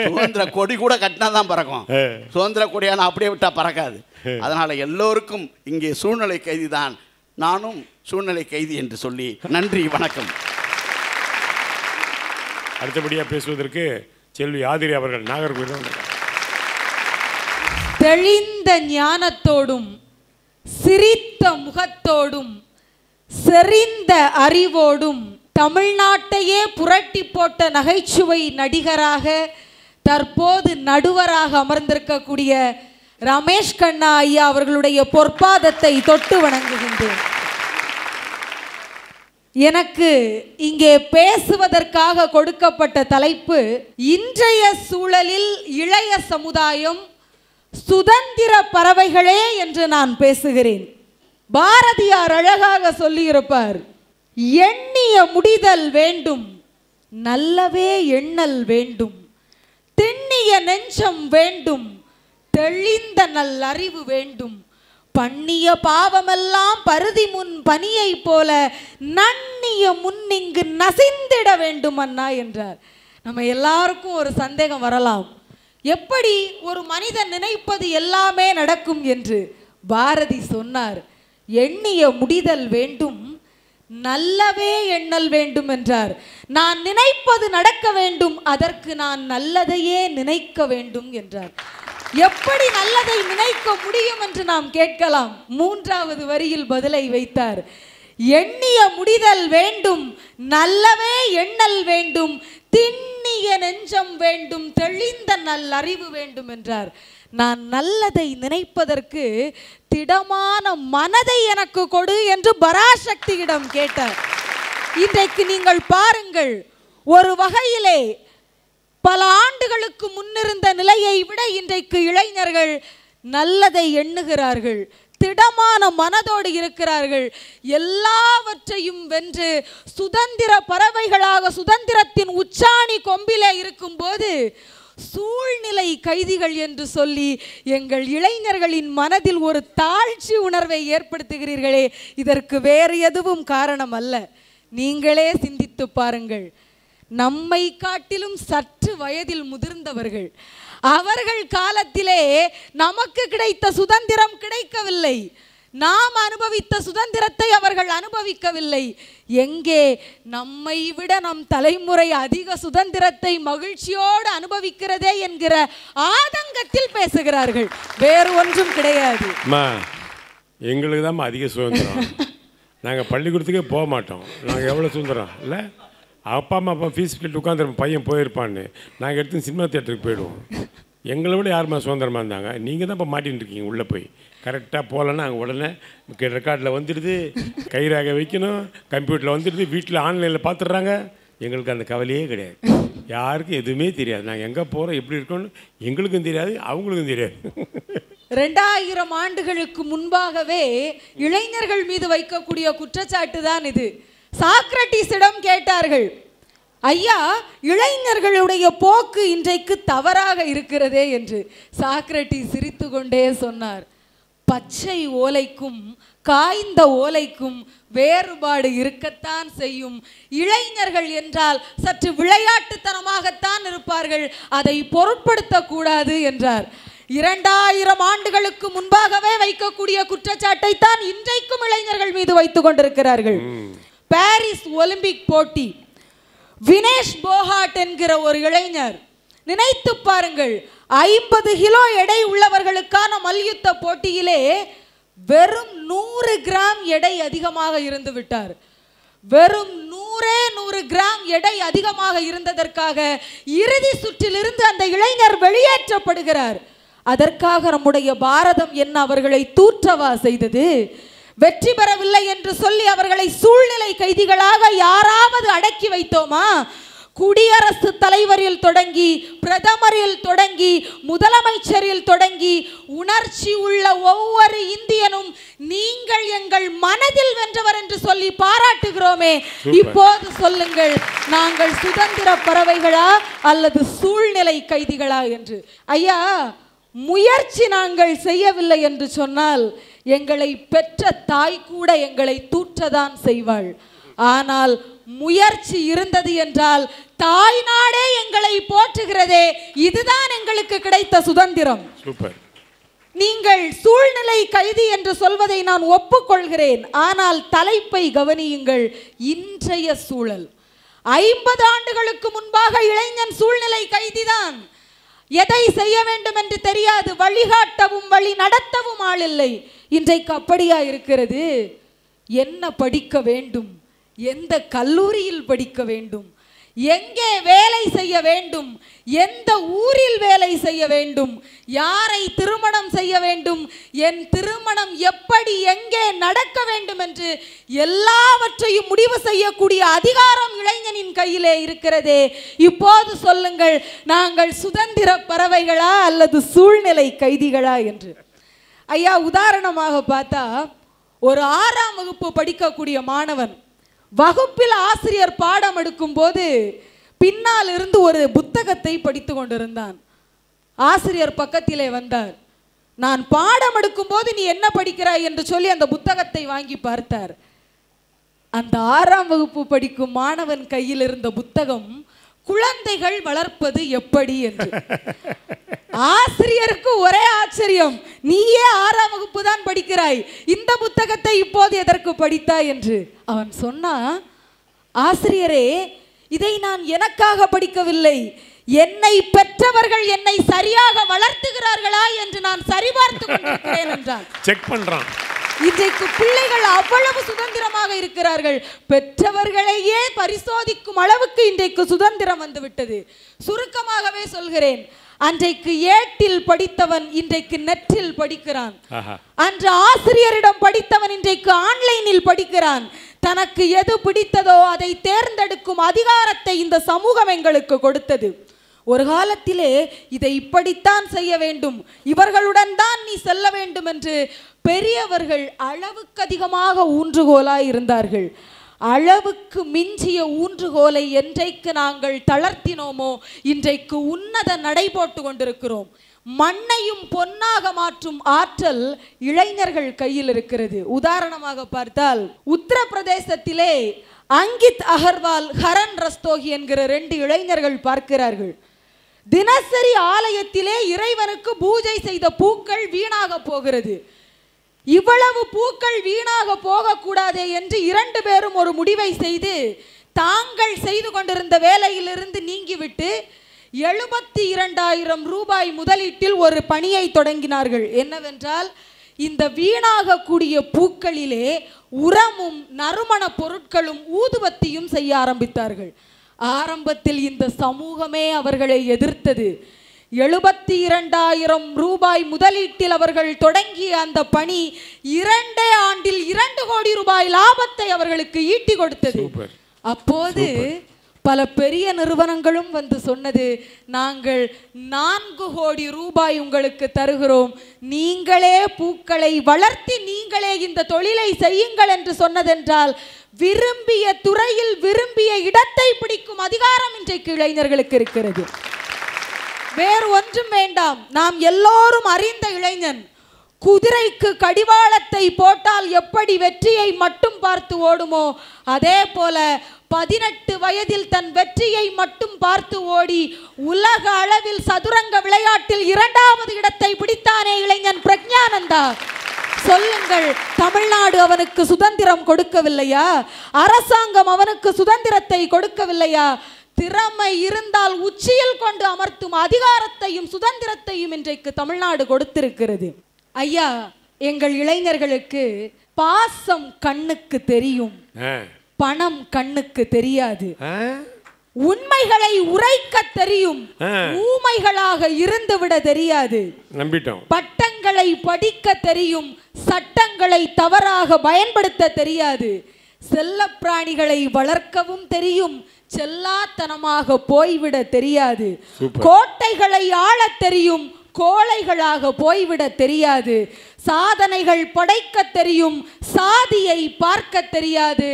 சுதந்திர கொடி கூட கட்டினா தான் பறக்கும், சுதந்திர கொடியான அப்படியே விட்டா பறக்காது. அதனால எல்லோருக்கும் இங்கே சூழ்நிலை கைதி தான். நானும் சூழ்நிலை கைதி என்று சொல்லி நன்றி, வணக்கம். அடுத்தபடியாக பேசுவதற்கு செல்வி ஆதிரி அவர்கள் நாகர்கோவில். தெளிந்த ஞானத்தோடும் சிரித்த முகத்தோடும் செறிந்த அறிவோடும் தமிழ்நாட்டையே புரட்டி போட்ட நகைச்சுவை நடிகராக தற்போது நடுவராக அமர்ந்திருக்கக்கூடிய ரமேஷ் கண்ணா ஐயா அவர்களுடைய பொற்பாதத்தை தொட்டு வணங்குகின்றேன். எனக்கு இங்கே பேசுவதற்காக கொடுக்கப்பட்ட தலைப்பு, இன்றைய சூழலில் இளைய சமுதாயம் சுதந்திர பறவைகளே என்று நான் பேசுகிறேன். பாரதியார் அழகாக சொல்லியிருப்பார், எண்ணிய முடிதல் வேண்டும், நல்லவே எண்ணல் வேண்டும், திண்ணிய நெஞ்சம் வேண்டும், தெளிந்த நல்லறிவு வேண்டும், பண்ணிய பாவமெல்லாம் பருதி முன் பனியை போல நன்னிய முன்னிங்கு நசிந்திட வேண்டும் அண்ணா என்றார். நம்ம எல்லாருக்கும் ஒரு சந்தேகம் வரலாம், எப்படி ஒரு மனிதன் நினைப்பது எல்லாமே நடக்கும் என்று. பாரதி சொன்னார், எண்ணிய முடிதல் வேண்டும், நல்லவே எண்ணல் வேண்டும் என்றார். நான் நினைப்பது நடக்க வேண்டும், அதற்கு நான் நல்லதையே நினைக்க வேண்டும் என்றார். எப்படி நல்லதை நினைக்க முடியும் என்று நாம் கேட்கலாம். 3வது வரியில் பதிலை வைத்தார், எண்ணிய முடிதல் வேண்டும், நல்லவே எண்ணல் வேண்டும், திண்ணிய நெஞ்சம் வேண்டும், தெளிந்த நல்லறிவு வேண்டும் என்றார். நான் நல்லதை நினைப்பதற்கு திடமான மனதை எனக்கு கொடு என்று பராசக்தியிடம் கேட்டார். இன்றைக்கு நீங்கள் பாருங்கள், ஒரு வகையிலே பல ஆண்டுகளுக்கு முன்னிருந்த நிலையை விட இன்றைக்கு இளைஞர்கள் நல்லதை எண்ணுகிறார்கள், திடமான மனதோடு இருக்கிறார்கள். எல்லாவற்றையும் வென்று சுதந்திர பறவைகளாக சுதந்திரத்தின் உச்சாணி கொம்பிலே இருக்கும்போது சூழ்நிலை கைதிகள் என்று சொல்லி எங்கள் இளைஞர்களின் மனதில் ஒரு தாழ்ச்சி உணர்வை ஏற்படுத்துகிறீர்களே, இதற்கு வேறு எதுவும் காரணம் அல்ல. நீங்களே சிந்தித்து பாருங்கள். நம்மை காட்டிலும் சற்று வயதில் முதிர்ந்தவர்கள், அவர்கள் காலத்திலே நமக்கு கிடைத்த சுதந்திரம் கிடைக்கவில்லை, நாம் அனுபவித்த சுதந்திரத்தை அவர்கள் அனுபவிக்கவில்லை. எங்கே நம்மை விட நம் தலைமுறை அதிக சுதந்திரத்தை மகிழ்ச்சியோடு அனுபவிக்கிறதே என்கிற ஆதங்கத்தில் பேசுகிறார்கள், வேறு ஒன்றும் கிடையாது. எங்களுக்கு தான் அதிக சுதந்திரம், நாங்கள் பள்ளிக்கூடத்துக்கே போக மாட்டோம். நாங்கள் எவ்வளோ சுதந்திரம் இல்லை, அப்பா அம்மா ஃபீஸ் கட்டி உட்காந்துருப்போம், பையன் போயிருப்பான்னு நாங்கள் எடுத்து சினிமா தியேட்டருக்கு போயிடுவோம். எங்களை விட யாருமா சுதந்திரமாக இருந்தாங்க? நீங்கள் தான் இப்போ மாட்டின்னு இருக்கீங்க. உள்ளே போய் கரெக்டாக போகலன்னா அங்கே உடனே ரெக்கார்டில் வந்துடுது, கைராக வைக்கணும், கம்ப்யூட்டரில் வந்துடுது, வீட்டில் ஆன்லைனில் பார்த்துடுறாங்க. எங்களுக்கு அந்த கவலையே கிடையாது, யாருக்கும் எதுவுமே தெரியாது. நாங்கள் எங்கே போகிறோம், எப்படி இருக்கோன்னு எங்களுக்கும் தெரியாது, அவங்களுக்கும் தெரியாது. 2000 ஆண்டுகளுக்கு முன்பாகவே இளைஞர்கள் மீது வைக்கக்கூடிய குற்றச்சாட்டு தான் இது. சாக்ரட்டிஸிடம் கேட்டார்கள், ஐயா, இளைஞர்களுடைய போக்கு இன்றைக்கு தவறாக இருக்கிறதே என்று. சாக்ரட்டிஸ் சிரித்து கொண்டே சொன்னார், பச்சை ஓலைக்கும் காய்ந்த ஓலைக்கும் வேறுபாடு இருக்கத்தான் செய்யும். இளைஞர்கள் என்றால் சற்று விளையாட்டுத்தனமாகத்தான் இருப்பார்கள், அதை பொருட்படுத்தக்கூடாது என்றார். 2000 ஆண்டுகளுக்கு முன்பாகவே வைக்கக்கூடிய குற்றச்சாட்டை தான் இன்றைக்கும் இளைஞர்கள் மீது வைத்துக் கொண்டிருக்கிறார்கள். பாரிஸ் ஒலிம்பிக் போட்டி, வினேஷ் போகாட் என்கிற ஒரு இளைஞர், நினைத்து பாருங்கள், 50 கிலோ எடை உள்ளவர்களுக்கான மல்யுத்த போட்டியிலே வெறும் 100 கிராம் எடை அதிகமாக இருந்து விட்டார். வெறும் 100 கிராம் எடை அதிகமாக இருந்ததற்காக இறுதி சுற்றிலிருந்து அந்த இளைஞர் வெளியேற்றப்படுகிறார். அதற்காக நம்முடைய பாரதம் என்ன அவர்களை தூற்றவா செய்தது? வெற்றி பெறவில்லை என்று சொல்லி அவர்களை சூழ்நிலை கைதிகளாக யாராவது அடக்கி வைத்தோமா? குடியரசு தலைவரில் தொடங்கி, பிரதமரில் தொடங்கி, முதலமைச்சரில் தொடங்கி, உணர்ச்சி உள்ள ஒவ்வொரு இந்தியனும் நீங்கள் எங்கள் மனதில் வென்றவர் என்று சொல்லி பாராட்டுகிறோமே. இப்போது சொல்லுங்கள், நாங்கள் சுதந்திர பறவைகளா அல்லது சூழ்நிலை கைதிகளா என்று? ஐயா, முயற்சி நாங்கள் செய்யவில்லை என்று சொன்னால் எங்களை பெற்ற தாய் கூட எங்களை தூற்றதான் செய்வாள். ஆனால் முயற்சி இருந்தது என்றால் தாய் நாடே எங்களை போற்றுகிறதே, இதுதான் எங்களுக்கு கிடைத்த சுதந்திரம். நீங்கள் சூழ்நிலை கைதி என்று சொல்வதை நான் ஒப்புக்கொள்கிறேன், ஆனால் தலைப்பை கவனியுங்கள். இன்றைய சூழல், 50 ஆண்டுகளுக்கு முன்பாக இளைஞன் சூழ்நிலை கைதிதான். எதை செய்ய வேண்டும் என்று தெரியாது, வழிகாட்டவும் வழி நடத்தவும் ஆள் இல்லை. இன்றைக்கு அப்படியா இருக்கிறது? என்ன படிக்க வேண்டும், எந்த கல்லூரியில் படிக்க வேண்டும், எங்கே வேலை செய்ய வேண்டும், எந்த ஊரில் வேலை செய்ய வேண்டும், யாரை திருமணம் செய்ய வேண்டும், என் திருமணம் எப்படி எங்கே நடக்க வேண்டும் என்று எல்லாவற்றையும் முடிவு செய்யக்கூடிய அதிகாரம் இளைஞனின் கையிலே இருக்கிறதே. இப்போது சொல்லுங்கள், நாங்கள் சுதந்திர பறவைகளா அல்லது சூழ்நிலை கைதிகளா என்று? ஐயா, உதாரணமாக பார்த்தா, ஒரு 6ஆம் வகுப்பு படிக்கக்கூடிய மாணவன் வகுப்பில் ஆசிரியர் பாடம் எடுக்கும் போது பின்னால் இருந்து ஒரு புத்தகத்தை படித்து கொண்டிருந்தான். ஆசிரியர் பக்கத்திலே வந்தார். நான் பாடம் எடுக்கும் போது நீ என்ன படிக்கிறாய் என்று சொல்லி அந்த புத்தகத்தை வாங்கி பார்த்தார். அந்த 6ஆம் வகுப்பு படிக்கும் மாணவன் கையில் இருந்த புத்தகம் குழந்தைகள் வளர்ப்பது எப்படி என்று. ஆசிரியருக்கு ஒரே ஆச்சரியம், நீயே 6ஆம் வகுப்பு தான் படிக்கிறாய், இந்த புத்தகத்தை இப்போது எதற்கு படித்தாய் என்று. அவன் சொன்னா, ஆசிரியரே, இதை நான் எனக்காக படிக்கவில்லை, என்னை பெற்றவர்கள் என்னை சரியாக வளர்த்துகிறார்களா என்று நான் சரிபார்த்து கொண்டிருக்கிறேன் என்றான். செக் பண்றான். இன்றைக்கு பிள்ளைகள் அவ்வளவு சுதந்திரமாக இருக்கிறார்கள். பெற்றவர்களையே பரிசோதிக்கும் அளவுக்கு இன்றைக்கு சுதந்திரம் வந்துவிட்டது. சுருக்கமாகவே சொல்கிறேன், அன்றைக்கு ஏட்டில் படித்தவன் இன்றைக்கு நெற்றில் படிக்கிறான். அன்று ஆசிரியரிடம் படித்தவன் இன்றைக்கு ஆன்லைனில் படிக்கிறான். தனக்கு எது பிடித்ததோ அதை தேர்ந்தெடுக்கும் அதிகாரத்தை இந்த சமூகம் எங்களுக்கு கொடுத்தது. ஒரு காலத்திலே இதை இப்படித்தான் செய்ய வேண்டும், இவர்களுடன் தான் நீ செல்ல வேண்டும் என்று பெரியவர்கள் அளவுக்கு அதிகமாக ஊன்றுகோலாய் இருந்தார்கள். அளவுக்கு மிஞ்சிய ஊன்றுகோலை என்றைக்கு நாங்கள் தளர்த்தினோமோ இன்றைக்கு உன்னத நடை போட்டு கொண்டிருக்கிறோம். மண்ணையும் பொன்னாக மாற்றும் ஆற்றல் இளைஞர்கள் கையில் இருக்கிறது. உதாரணமாக பார்த்தால் உத்தரப்பிரதேசத்திலே அங்கித் அகர்வால், ஹரன் ரஸ்தோகி என்கிற 2 இளைஞர்கள் பார்க்கிறார்கள். தினசரி ஆலயத்திலே இறைவனுக்கு பூஜை செய்த பூக்கள் வீணாக போகிறது. இவ்வளவு பூக்கள் வீணாக போகக்கூடாதே என்று 2 பேரும் ஒரு முடிவை செய்து தாங்கள் செய்து கொண்டிருந்த வேலையிலிருந்து நீங்கிவிட்டு 72,000 ரூபாய் முதலீட்டில் ஒரு பணியை தொடங்கினார்கள். என்னவென்றால், இந்த வீணாகக்கூடிய பூக்களிலே உரமும் நறுமண பொருட்களும் ஊதுபத்தியும் செய்ய ஆரம்பித்தார்கள். ஆரம்பத்தில் இந்த சமூகமே அவர்களை எதிர்த்தது. 72,000 ரூபாய் முதலீட்டில் அவர்கள் தொடங்கிய அந்த பணி 2 ஆண்டில் 2 கோடி ரூபாய் லாபத்தை அவர்களுக்கு ஈட்டி கொடுத்தது. அப்போது பல பெரிய நிறுவனங்களும் வந்து சொன்னது, நாங்கள் 4 கோடி ரூபாய் உங்களுக்கு தருகிறோம், நீங்களே பூக்களை வளர்த்தி நீங்களே இந்த தொழிலை செய்யுங்கள் என்று சொன்னதென்றால் விரும்பிய துறையில் விரும்பிய இடத்தை பிடிக்கும் அதிகாரம் இன்றைக்கு இளைஞர்களுக்கு இருக்கிறது. வேறு ஒன்றும் வேண்டாம். நாம் எல்லோரும் அறிந்த இளைஞன், குதிரைக்கு கடிவாளத்தை போட்டால் எப்படி வெற்றியை மட்டும் பார்த்து ஓடுமோ அதே போல 18 வயதில் தன் வெற்றியை மட்டும் பார்த்து ஓடி உலக அளவில் சதுரங்க விளையாட்டில் 2வது இடத்தை பிடித்தானே இளைஞன் பிரக்ஞானந்தா. சொல்லுங்கள், தமிழ்நாடு அவனுக்கு சுதந்திரம் கொடுக்கவில்லையா? அரசாங்கம் அவனுக்கு சுதந்திரத்தை கொடுக்கவில்லையா? திறமை இருந்தால் உச்சியில் கொண்டு அமர்த்தும் அதிகாரத்தையும் சுதந்திரத்தையும் இன்றைக்கு தமிழ்நாடு கொடுத்திருக்கிறது. ஐயா, எங்கள் இளைஞர்களுக்கு பாசம் கண்ணுக்கு தெரியும், பணம் கண்ணுக்கு தெரியாது. உண்மைகளை உரைக்க தெரியும், ஊமைகளாக இருந்து விட தெரியாது. நம்பிட்டோம். பட்டங்களை படிக்க தெரியும், சட்டங்களை தவறாக பயன்படுத்த தெரியாது. செல்ல பிராணிகளை வளர்க்கவும் தெரியும், செல்லாத்தனமாக போய்விட தெரியாது. கோட்டைகளை ஆள தெரியும், கோழைகளாக போய்விட தெரியாது. சாதனைகள் படைக்க தெரியும், சாதியை பார்க்க தெரியாது.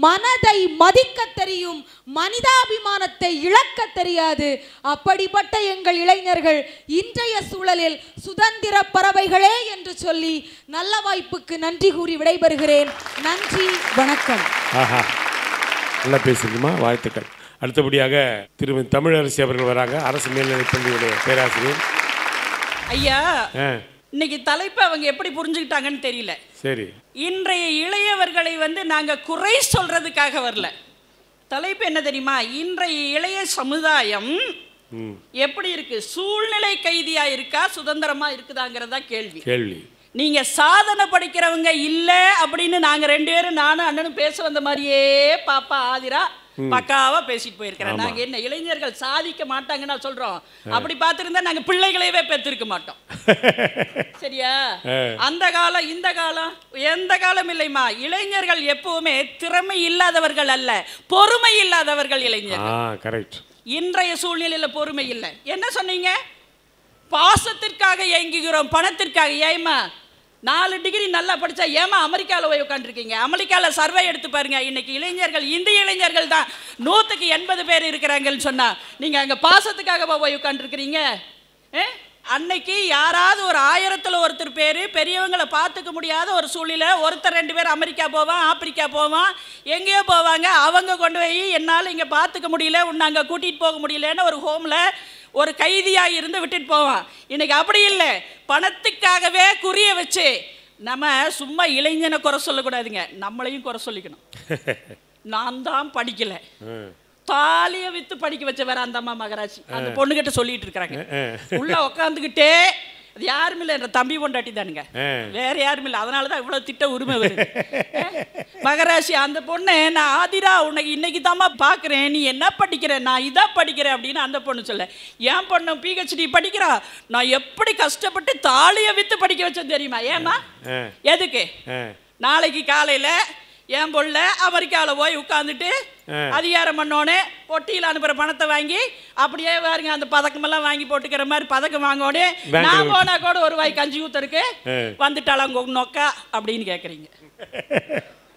மனதை மதிக்க தெரியும், மனிதாபிமானத்தை இழக்க தெரியாது. அப்படிப்பட்ட எங்கள் இளைஞர்கள் இன்றைய சூழலில் சுதந்திர பறவைகளே என்று சொல்லி நல்ல வாய்ப்புக்கு நன்றி கூறி விடைபெறுகிறேன். நன்றி, வணக்கம். நல்லா பேசுங்கம்மா, வாழ்த்துக்கள். அடுத்தபடியாக திருமதி தமிழரசி அவர்கள் வராங்க, அரசு மேல்நிலைப் பள்ளியுடைய பேராசிரியர். ஐயா, இன்னைக்கு தலைப்பு அவங்க எப்படி புரிஞ்சுக்கிட்டாங்கன்னு தெரியல. சரி, இன்றைய இளையவர்களை நாங்க குறை சொல்றதுக்காக வரல. தலைப்பு என்ன தெரியுமா? இன்றைய இளைய சமுதாயம் எப்படி இருக்கு? சூழ்நிலை கைதியா இருக்கா, சுதந்திரமா இருக்குதாங்கிறதா கேள்வி. நீங்க சாதனை படிக்கிறவங்க இல்ல அப்படின்னு நாங்க 2 பேரும், நானும் அண்ணனும் பேச வந்த மாதிரியே பாப்பா ஆதிரா பக்காவா பேசிட்டு போயிருக்கிறேன். நாங்க என்ன இளைஞர்கள் சாதிக்க மாட்டாங்கன்னு சொல்றோம்? அப்படி பார்த்திருந்தா நாங்க பிள்ளைகளையவே பெற்றிருக்க மாட்டோம். சரியா? அந்த காலம் இந்த காலம் எந்த காலம் இல்லைமா. இளைஞர்கள் எப்பவுமே திறமை இல்லாதவர்கள் அல்ல, பொறுமை இல்லாதவர்கள் இளைஞர்கள். இன்றைய சூழ்நிலையில பொறுமை இல்லை. என்ன சொன்னீங்க? பாசத்திற்காக ஏங்குகிறோம், பணத்திற்காக. ஏமா 4 டிகிரி நல்லா படித்தா ஏமா அமெரிக்காவில் போய் உட்காந்துருக்கீங்க? அமெரிக்காவில் சர்வே எடுத்து பாருங்க. இன்னைக்கு இளைஞர்கள், இந்திய இளைஞர்கள் தான் 100க்கு 80 பேர் இருக்கிறாங்கன்னு சொன்னால் நீங்கள் அங்கே பாசத்துக்காக போய் உட்காந்துருக்கிறீங்க. அன்னைக்கு யாராவது ஒரு 1000ல் ஒருத்தர் பேர் பெரியவங்களை பார்த்துக்க முடியாத ஒரு சூழ்நிலை, ஒருத்தர் 2 பேர் அமெரிக்கா போவான், ஆப்பிரிக்கா போவான், எங்கேயோ போவாங்க. அவங்க கொண்டு போய் என்னால் இங்கே பார்த்துக்க முடியல, உன்னை அங்கே கூட்டிகிட்டு போக முடியலன்னு ஒரு ஹோமில் ஒரு கைதியாக இருந்து விட்டுட்டு போவான். இன்னைக்கு அப்படி இல்லை. பணத்துக்காகவே குறிய வச்சு நம்ம சும்மா இளைஞனை குறை சொல்லக்கூடாதுங்க, நம்மளையும் குறை சொல்லிக்கணும். நான் தான் படிக்கலை, தாலியை வித்து படிக்க வச்ச வேற அந்த அம்மா மகராட்சி அந்த பொண்ணுகிட்ட சொல்லிட்டு இருக்கிறாங்க. உள்ள உட்காந்துக்கிட்டே அது யாரும் இல்லை, என்ற தம்பி பொண்டாட்டி தானுங்க, வேற யாரும் இல்லை. அதனால தான் இவ்வளோ திட்ட உரிமை வருது. மகராசி அந்த பொண்ணு, நான் ஆதிரா உனக்கு இன்னைக்கு தாம்மா பார்க்குறேன், நீ என்ன படிக்கிற, நான் இதான் படிக்கிறேன் அப்படின்னு அந்த பொண்ணு சொல்ல. என் பொண்ணு PhD படிக்கிறா, நான் எப்படி கஷ்டப்பட்டு தாலியை விற்று படிக்க வச்சேன் தெரியுமா? ஏமா எதுக்கு? நாளைக்கு காலையில் என் பொண்ண அமெரிக்காவில் போய் உட்காந்துட்டு அதிகாரம் பண்ணோன்னு பொட்டியில் அனுப்புகிற பணத்தை வாங்கி அப்படியே பாருங்க அந்த பதக்கமெல்லாம் வாங்கி போட்டுக்கிற மாதிரி பதக்கம் வாங்கோன்னு நான் போனா கூட ஒரு வாய் கஞ்சி ஊத்தருக்கு வந்துட்டாலும் நொக்கா அப்படின்னு கேட்குறீங்க.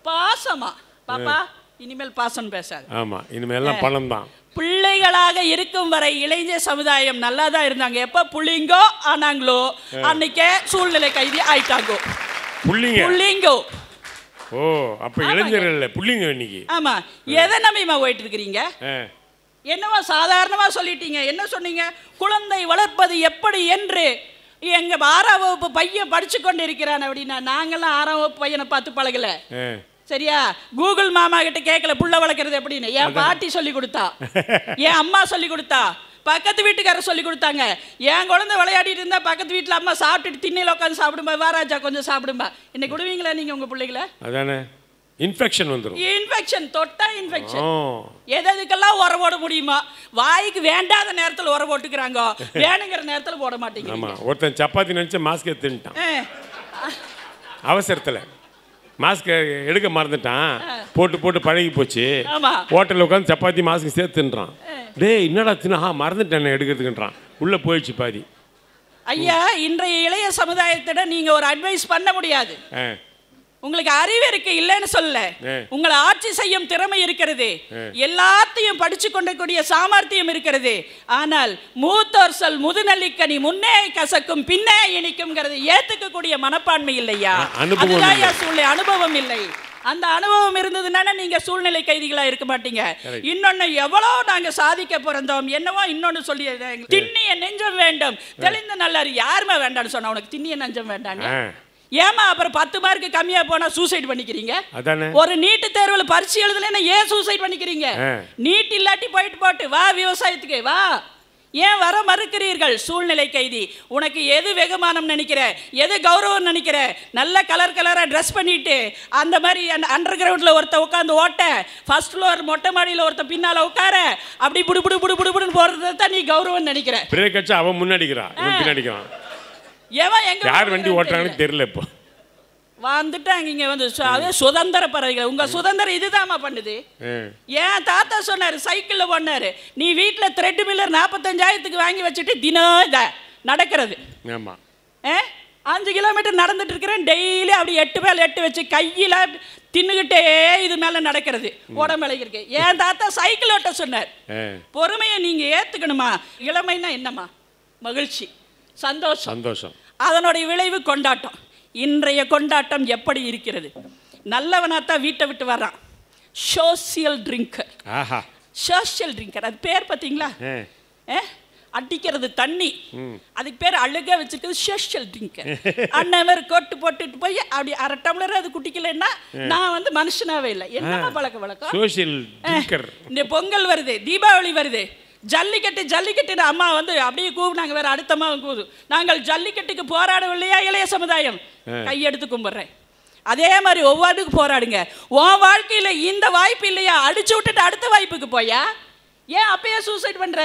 பாசமா பாப்பா, இனிமேல் பாசம் பேசாது. ஆமா, இனிமேல் பணம் தான். பிள்ளைகளாக இருக்கும் வரை இளைஞர் சமுதாயம் நல்லா தான் இருந்தாங்க. எப்போ புள்ளிங்கோ ஆனாங்களோ அன்னைக்கே சூழ்நிலை கைதி ஆயிட்டாங்கோ. புள்ளிங்கோ. ஓ, அப்ப இளைஞர்கள் இல்ல, புள்ளிங்க இன்னைக்கு. ஆமா, எதை நம்பிமா போயிட்டு இருக்கிறீங்க? என்னவோ சாதாரணமா சொல்லிட்டீங்க. என்ன சொன்னீங்க? குழந்தை வளர்ப்பது எப்படி என்று எங்க 6ஆம் வகுப்பு பையன் படிச்சு கொண்டு இருக்கிறான் அப்படின்னா, நாங்கெல்லாம் 6ஆம் வகுப்பு பையனை பார்த்து பழகல. சரியா? கூகுள் மாமா கிட்ட கேட்கல புள்ள வளர்க்கறது எப்படின்னு. என் பாட்டி சொல்லி கொடுத்தா, என் அம்மா சொல்லி கொடுத்தா, பக்கத்து வீட்டுக்காரர் சொல்லி கொடுத்தாங்க. என் குழந்தை விளையாடிட்டு இருந்தா பக்கத்து வீட்டில் அம்மா சாப்பிட்டுட்டு திண்ணையில் உட்காந்து சாப்பிடும்பா, வாராஜா கொஞ்சம் சாப்பிடும்பா. இன்னைக்கு விடுவீங்களா நீங்க உங்க பிள்ளைகளை? அதானே, இன்ஃபெக்ஷன் வந்துடும். இன்ஃபெக்ஷன் தொட்டா இன்ஃபெக்ஷன். எதுக்கெல்லாம் உரம் போட முடியுமா? வாய்க்கு வேண்டாத நேரத்தில் உரம் போட்டுக்கிறாங்க, வேணுங்கிற நேரத்தில் போட மாட்டேங்கிறாங்க. ஆமா, ஒருத்தன் சப்பாத்தி நினைச்சு மாஸ்க் எடுத்துட்டான் அவசரத்தில். மாஸ்க் எடுக்க மறந்துட்டான், போட்டு போட்டு பழகி போச்சு. ஹோட்டலில் உட்காந்து சப்பாத்தி மாஸ்க் சேர்த்துன்றான். டேய் என்னடா தின்னா மறந்துட்டேன் எடுக்கிறதுக்குன்றான். உள்ளே போயிடுச்சு பாதி. ஐயா, இன்றைய இளைய சமுதாயத்திடம் நீங்க ஒரு அட்வைஸ் பண்ண முடியாது. உங்களுக்கு அறிவு இருக்கு, இல்லைன்னு சொல்ல. உங்களை ஆட்சி செய்யும் திறமை இருக்கிறது, எல்லாத்தையும் படிச்சு கொண்டக்கூடிய சாமர்த்தியம் இருக்கிறது. ஆனால் மூத்தோர் சொல் முதுநெல்லிக்கனி முன்னே கசக்கும் பின்னே இனிக்கும்ங்கிறது ஏத்துக்கக்கூடிய மனப்பான்மை இல்லையா? அதுதான் சூழ்நிலை, அனுபவம் இல்லை. அந்த அனுபவம் இருந்ததுன்னா நீங்க சூழ்நிலை கைதிகளா இருக்க மாட்டீங்க. இன்னொன்னு, எவ்வளவு நாங்க சாதிக்க பிறந்தோம் என்னவோ இன்னொன்னு சொல்லி, திண்ணிய நெஞ்சம் வேண்டும் தெளிந்த நல்லாரு. யாருமே வேண்டாம்னு சொன்னா உனக்கு திண்ணிய நெஞ்சம் வேண்டாங்க? ஏமா அப்புறம் 10 மார்க்கு கம்மியா போனா சூசைட் பண்ணிக்கிறீங்க? ஒரு நீட்டு தேர்வுல பரிசு எழுதலைன்னா ஏன் சூசைட் பண்ணிக்கிறீங்க? நீட் இல்லாட்டி போட்டு வா விவசாயத்துக்கு வா. ஏன் வர மறுக்கிறீர்கள்? சூழ்நிலை கைதி. உனக்கு எது வெகுமானம் நினைக்கிற, எது கௌரவம் நினைக்கிற? நல்ல கலரா ட்ரெஸ் பண்ணிட்டு அந்த மாதிரி அண்டர் கிரவுண்ட்ல ஒருத்த உட்காந்து ஓட்ட, ஃபர்ஸ்ட் ஃப்ளோர் மொட்டை மாடியில் ஒருத்த பின்னால உட்கார, அப்படி புடு புடு புடு புடு புடுன்னு போறது தான் நீ கௌரவம் நினைக்கிற. பிரேக் அடிச்சா அவன் முன்னாடிக்கிறான், இவன் பின்னாடிக்கிறான். யார் வண்டி ஓட்டுறாங்கன்னு தெரியல. இப்போ வந்துட்டாங்க இங்க வந்து அதே சுதந்திர பறவைகள். உங்க சுதந்திரம் இதுதான்மா பண்ணுது. ஏன் தாத்தா சொன்னாரு, சைக்கிள்ல போனாரு, நீ வீட்டுல த்ரெட் மில்லர் 45,000க்கு வாங்கி வச்சுட்டு தினம் இத நடக்கிறது. 5 கிலோமீட்டர் நடந்துட்டு இருக்கிறேன் டெய்லி. அப்படி 8 மேல 8 வச்சு கையில தின்னுகிட்டே இது மேல நடக்கிறது, உடம்பு இருக்கு. ஏன் தாத்தா சைக்கிள் ஓட்ட சொன்னார். பொறுமையை நீங்க ஏத்துக்கணுமா? இளமைன்னா என்னம்மா? மகிழ்ச்சி, சந்தோஷம். அதனுடைய விளைவு கொண்டாட்டம். இன்றைய கொண்டாட்டம் எப்படி இருக்கிறது? நல்லவனாத்தான் வீட்டை விட்டு வர்றான், சோசியல் ட்ரிங்கர். சோசியல் ட்ரிங்கர், அது பேர் பார்த்தீங்களா? அடிக்கிறது தண்ணி, அதுக்கு பேர் அழுக வச்சிருக்கிறது சோசியல் ட்ரிங்கர். அண்ணன் கோட்டு போட்டுட்டு போய் அப்படி 1/2 டம்ளர் அது குடிக்கலன்னா நான் வந்து மனுஷனாவே இல்லை. என்னமா பழக்க வழக்கம்? Social drinker. இந்த பொங்கல் வருது, தீபாவளி வருது, ஜல்லிக்கட்டு அம்மா வந்து அப்படியே கூப்பினாங்க. வேற அடுத்தம்மா கூது, நாங்கள் ஜல்லிக்கட்டுக்கு போராடவில்லையா இளைய சமுதாயம்? கையெடுத்து கும்பிட்றேன். அதே மாதிரி ஒவ்வொன்றுக்கு போராடுங்க. உன் வாழ்க்கையில இந்த வாய்ப்பு இல்லையா? அடிச்சு விட்டுட்டு அடுத்த வாய்ப்புக்கு போயா? ஏன் அப்பயே சூசைட் பண்ற?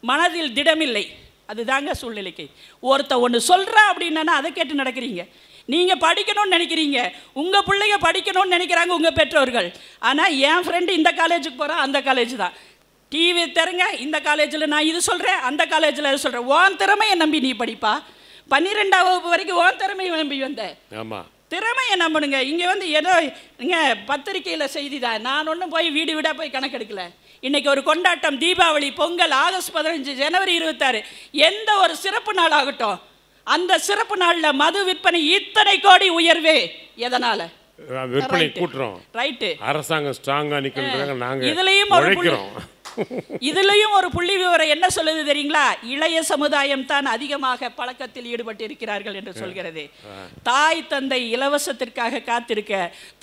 மனதில் திடமில்லை, அதுதாங்க சூழ்நிலைக்கு. ஒருத்த ஒன்று சொல்றா அப்படின்னா அதை கேட்டு நடக்கிறீங்க. நீங்க படிக்கணும்னு நினைக்கிறீங்க, உங்க பிள்ளைங்க படிக்கணும்னு நினைக்கிறாங்க உங்க பெற்றோர்கள். ஆனா என் ஃப்ரெண்டு இந்த காலேஜுக்கு போறான், அந்த காலேஜ் தான். டிவி தருங்க, இந்த காலேஜில் நான் இது சொல்கிறேன், அந்த காலேஜில் அது சொல்கிறேன். உன் திறமையை நம்பி நீ படிப்பா. 12ஆம் வகுப்பு வரைக்கும் உன் திறமையை நம்பி வந்த. ஆமாம், திறமையை நம்பணுங்க. இங்கே வந்து ஏதோ இங்கே பத்திரிக்கையில் செய்தி தான், நான் ஒன்றும் போய் வீடு வீடாக போய் கணக்கெடுக்கல. இன்றைக்கி ஒரு கொண்டாட்டம், தீபாவளி, பொங்கல், ஆகஸ்ட் 15, ஜனவரி 26, எந்த ஒரு சிறப்பு நாள் ஆகட்டும், அந்த சிறப்பு நாளில் மது விற்பனை இத்தனை கோடி உயர்வே எதனால்? விற்பனை கூட்டுறோம். ரைட்டு, அரசாங்கம் ஸ்ட்ராங்கா நிற்கிறாங்க, நாங்கள் இதுலயும் ஒரு இதுலயும் ஒரு புள்ளி விவரம் என்ன சொல்லுது தெரியுங்களா? இளைய சமுதாயம் தான் அதிகமாக பழக்கத்தில் ஈடுபட்டு இருக்கிறார்கள் என்று சொல்கிறது. தாய் தந்தை இலவசத்திற்காக காத்திருக்க,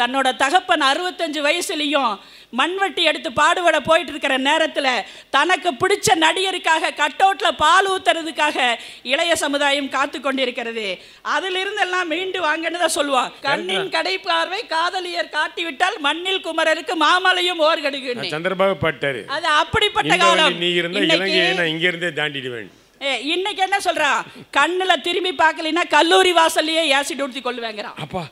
தன்னோட தகப்பன் 65 வயசுலயும் மண்வெட்டி எடுத்து பாடுபட போயிட்டு இருக்கிற நேரத்துல தனக்கு பிடிச்ச நடிகருக்காக கட்டவுட்ல பால் ஊத்துறதுக்காக இளைய சமுதாயம் காத்து கொண்டிருக்கிறது. அதிலிருந்து எல்லாம் மீண்டு வாங்கன்னு தான் சொல்லுவான். கண்ணின் கடை பார்வை காதலியர் காட்டிவிட்டால் மண்ணில் குமரருக்கு மாமலையும் ஓர்கடுகு. சந்திரபாபு பாட்டாரு. அது அப்படிப்பட்ட காலம். நீ இருந்தா இலங்கையை இங்க இருந்தே தாண்டிடுவேன். இன்னைக்கு என்ன சொல்றான்? கண்ணுல திரும்பி பார்க்கலன்னா கல்லூரி வாசல்லையே ஆசிட் ஊற்றி கொள்ளுவேங்கிறான். அப்பா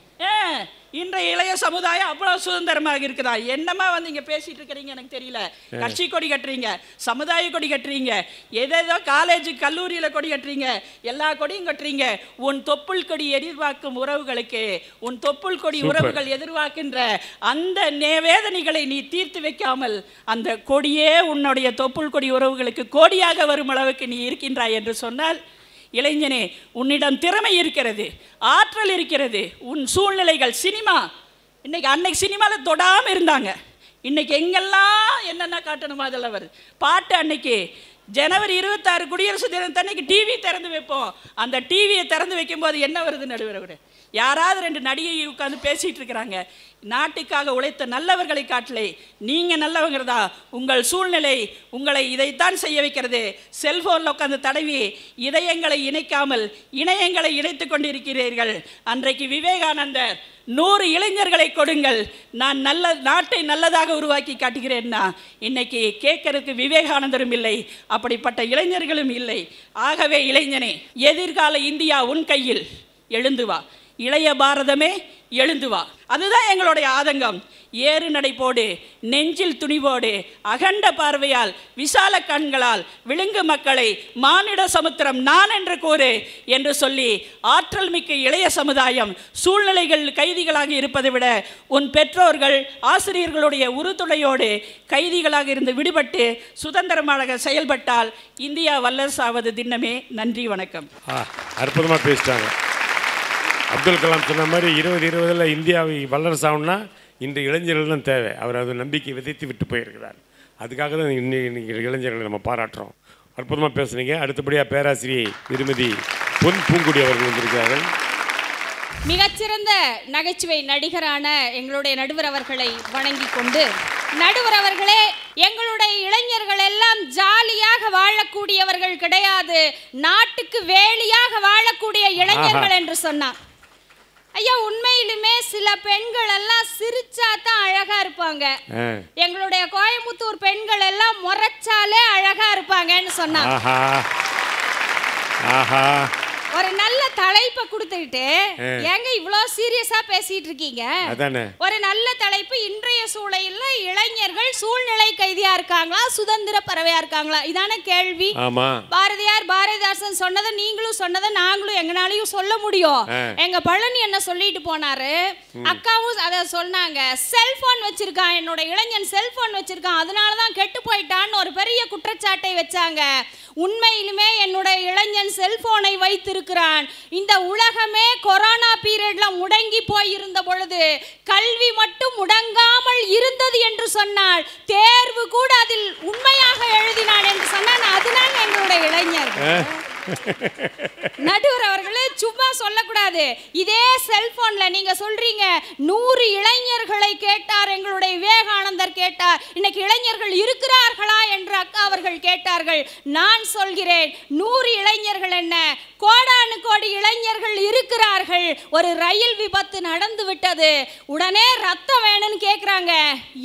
இன்றைய இளைய சமுதாயம் அவ்வளவு சுதந்திரமாக இருக்குதா? என்னமா வந்து இங்க பேசிட்டு இருக்கிறீங்க எனக்கு தெரியல. கட்சி கொடி கட்டுறீங்க, சமுதாய கொடி கட்டுறீங்க, ஏதேதோ காலேஜ் கல்லூரியில கொடி கட்டுறீங்க, எல்லா கொடியும் கட்டுறீங்க. உன் தொப்புள் கொடி எதிர்பார்க்கும் உறவுகளுக்கு, உன் தொப்புள் கொடி உறவுகள் எதிர்பார்க்கின்ற அந்த வேதனைகளை நீ தீர்த்து வைக்காமல் அந்த கொடியே உன்னுடைய தொப்புள் கொடி உறவுகளுக்கு கோடியாக வரும் அளவுக்கு நீ இருக்கின்றாய் என்று சொன்னால், இளைஞனே, உன்னிடம் திறமை இருக்கிறது, ஆற்றல் இருக்கிறது. உன் சூழ்நிலைகள் சினிமா அன்னைக்கு சினிமாவில் தொடாமல் இருந்தாங்க. இன்னைக்கு எங்கெல்லாம் என்னென்ன காட்டணுமோ அதெல்லாம் வருது. பாட்டு அன்னைக்கு ஜனவரி 26 குடியரசு தினத்தன்னைக்கு டிவி திறந்து வைப்போம். அந்த டிவியை திறந்து வைக்கும்போது என்ன வருது நடுவரை? யாராவது 2 நடிகை உட்காந்து பேசிட்டு இருக்கிறாங்க. நாட்டுக்காக உழைத்த நல்லவர்களை காட்டலை, நீங்க நல்லவங்கிறதா? உங்கள் சூழ்நிலை உங்களை இதைத்தான் செய்ய வைக்கிறது. செல்போன்ல உட்காந்து தடவி இதயங்களை இணைக்காமல் இணையங்களை இணைத்துக் கொண்டிருக்கிறீர்கள். அன்றைக்கு விவேகானந்தர் 100 இளைஞர்களை கொடுங்கள், நான் நாட்டை நல்லதாக உருவாக்கி காட்டுகிறேன்னா, இன்னைக்கு கேட்கறதுக்கு விவேகானந்தரும் இல்லை, அப்படிப்பட்ட இளைஞர்களும் இல்லை. ஆகவே இளைஞனே, எதிர்கால இந்தியா உன் கையில், எழுந்து வா. இளைய பாரதமே எழுந்து வா. அதுதான் எங்களுடைய ஆதங்கம். ஏறு நடை போடு, நெஞ்சில் துணிவோடு, அகண்ட பார்வையால், விசால கண்களால் விழுங்கு மக்களை மானிட சமுத்திரம் நான் என்று கூறு என்று சொல்லி, ஆற்றல் மிக்க இளைய சமுதாயம் சூழ்நிலைகள் கைதிகளாக இருப்பதை விட உன் பெற்றோர்கள் ஆசிரியர்களுடைய உறுதுணையோடு கைதிகளாக இருந்து விடுபட்டு சுதந்திரமாக செயல்பட்டால் இந்தியா வல்லரசாவது தினமே. நன்றி, வணக்கம். அற்புதமாக பேசிட்டாங்க. அப்துல் கலாம் சொன்ன மாதிரி 2020 இந்தியாவை வல்லரசாகணும்னா இன்று இளைஞர்கள் தான் தேவை. அவர் அது நம்பிக்கை விதைத்து விட்டு போயிருக்கிறார். அதுக்காக தான் இன்னைக்கு இளைஞர்களை நம்ம பாராட்டுறோம். அற்புதமாக பேசுனீங்க. அடுத்தபடியாக பேராசிரியை திருமதி பொன் பூங்குடி அவர்கள் வந்திருக்கிறார்கள். மிகச்சிறந்த நகைச்சுவை நடிகரான எங்களுடைய நடுவர் அவர்களை வணங்கி கொண்டு, நடுவர் அவர்களே, எங்களுடைய இளைஞர்கள் எல்லாம் ஜாலியாக வாழக்கூடியவர்கள் கிடையாது, நாட்டுக்கு வேலியாக வாழக்கூடிய இளைஞர்கள் என்று சொன்னார். ஐயா, உண்மையிலுமே சில பெண்கள் எல்லாம் சிரிச்சா தான் அழகா இருப்பாங்க. எங்களுடைய கோயம்புத்தூர் பெண்கள் எல்லாம் முறைச்சாலே அழகா இருப்பாங்கன்னு சொன்னாங்க. ஒரு நல்ல தலைப்பை கொடுத்துக்கிட்டு ஏங்க இவ்வளோ சீரியஸா பேசிட்டு இருக்கீங்க? ஒரு நல்ல தலைப்பு. இன்றைய சூழலில் இளைஞர்கள் சூழ்நிலை கைதியா இருக்காங்களா, சுதந்திர பறவையா இருக்காங்களா? இதான கேள்வி. பாரதியார் பாரதிதாசன் சொன்னதை நீங்களும் சொன்னதை நாங்களும் எங்கனாலையும் சொல்ல முடியும். எங்க பழனி என்ன சொல்லிட்டு போனாரு, அக்காவும் அதை சொன்னாங்க. செல்போன் வச்சிருக்கான், என்னோட இளைஞன் செல்போன் வச்சிருக்கான், அதனாலதான் கெட்டு போயிட்டான்னு ஒரு பெரிய குற்றச்சாட்டை வச்சாங்க. உண்மையிலுமே என்னுடைய இளைஞன் செல்போனை வைத்திருக்கிறான். இந்த உலகமே கொரோனா பீரியட்ல முடங்கி போயிருந்த பொழுது கல்வி மட்டும் முடங்காமல் இருந்தது என்று சொன்னால், தேர்வு கூட அதில் உண்மையாக எழுதினான் என்று சொன்னான். அதனால எங்களுடைய இளைஞர்கள் நடுவர் அவர்களே சும்மா சொல்லக்கூடாது. இதே செல்போன்ல நீங்க சொல்றீங்க 100 இளைஞர்களை கேட்டார் எங்களுடைய விவேகானந்தர் கேட்டார். இன்னைக்கு இளைஞர்கள் இருக்கிறார்களா என்று அக்கா அவர்கள் கேட்டார்கள். நான் சொல்கிறேன், 100 இளைஞர்கள் என்ன, கோடானு கோடி இளைஞர்கள் இருக்கிறார்கள். ஒரு ரயில் விபத்து நடந்து விட்டது, உடனே ரத்தம் வேணும்னு கேட்கிறாங்க.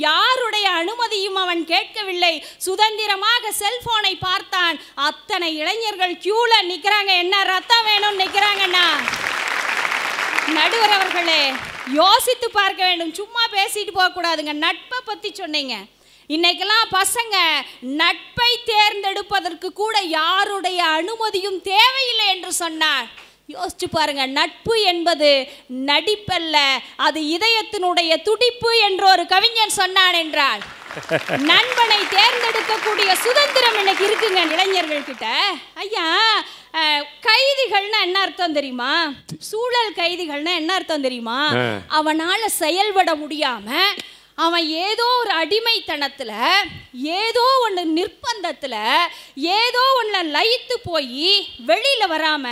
யாருடைய அனுமதியும் அவன் கேட்கவில்லை, சுதந்திரமாக செல்போனை பார்த்தான். அத்தனை இளைஞர்கள் கியூல நிக்கிறாங்க, என்ன ரத்தம் வேணும்னு நிக்கிறாங்கன்னா. நடுவர் அவர்களே, யோசித்து பார்க்க வேண்டும், சும்மா பேசிட்டு போக கூடாதுங்க. நட்பை பத்தி சொன்னீங்க. இன்னைக்கெல்லாம் பசங்க நட்பை தேர்ந்தெடுப்பதற்கு கூட யாருடைய அனுமதியும் தேவையில்லை என்று சொன்னார். யோசிச்சு பாருங்க, நட்பு என்பது நடிப்பல்ல, அது இதயத்தினுடைய துடிப்பு என்று ஒரு கவிஞன் சொன்னான் என்றால், நண்பனை தேர்ந்தெடுக்கக்கூடிய சுதந்திரம் இன்னைக்கு இருக்குங்க இளைஞர்கள் கிட்ட. ஐயா, கைதிகள்னா என்ன அர்த்தம் தெரியுமா? சூழல் கைதிகள்னா என்ன அர்த்தம் தெரியுமா? அவனால செயல்பட முடியாம அவன் ஏதோ ஒரு அடிமைத்தனத்துல, ஏதோ ஒன்று நிர்பந்தத்துல, ஏதோ ஒன்று லயித்து போய் வெளியில வராம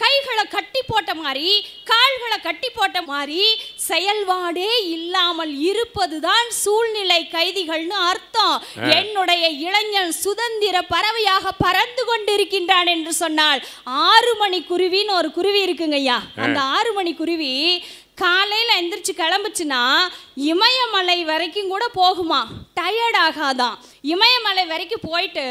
கைகளை கட்டி போட்ட மாதிரி, கால்களை கட்டி போட்ட மாதிரி செயல்பாடே இல்லாமல் இருப்பதுதான் சூழ்நிலை கைதிகள்னு அர்த்தம். என்னுடைய இளைஞன் சுதந்திர பறவையாக பறந்து கொண்டிருக்கின்றான் என்று சொன்னால், 6 மணி குருவின்னு ஒரு குருவி இருக்குங்க ஐயா. அந்த 6 மணி குருவி காலையில் எந்திரிச்சு கிளம்புச்சுன்னா இமயமலை வரைக்கும் கூட போகுமா, டயர்ட் ஆகாதான். இமயமலை வரைக்கும் போயிட்டு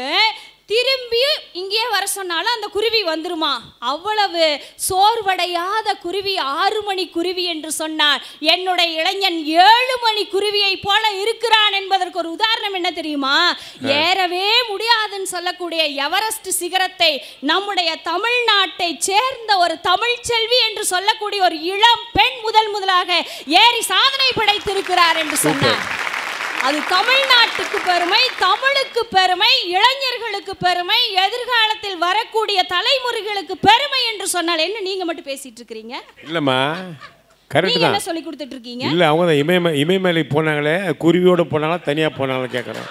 திரும்பி இங்கேயே வர சொன்னாலும் அந்த குருவி வந்துருமா. அவ்வளவு சோர்வடையாத குருவி 6 மணி குருவி என்று சொன்னார். என்னுடைய இளைஞன் 7 மணி குருவியை போல இருக்கிறான் என்பதற்கு ஒரு உதாரணம் என்ன தெரியுமா? ஏறவே முடியாதுன்னு சொல்லக்கூடிய எவரெஸ்ட் சிகரத்தை நம்முடைய தமிழ்நாட்டை சேர்ந்த ஒரு தமிழ்ச்செல்வி என்று சொல்லக்கூடிய ஒரு இளம் பெண் முதலாக ஏறி சாதனை படைத்திருக்கிறார் என்று சொன்னார். அது தமிழ்நாட்டுக்கு பெருமை, தமிழுக்கு பெருமை, இளைஞர்களுக்கு பெருமை, எதிர்காலத்தில் வரக்கூடிய தலைமுறைகளுக்கு பெருமை என்று சொன்னால் என்ன நீங்க மட்டும் பேசிட்டு இருக்கீங்க? இல்லம்மா, கரெக்ட் தான். என்ன சொல்லி கொடுத்துட்டு இருக்கீங்க? இல்ல, அவங்க தான் இமயமலை போனாங்களே, குருவியோட போனாங்களா தனியா போனாங்களா கேக்குறேன்.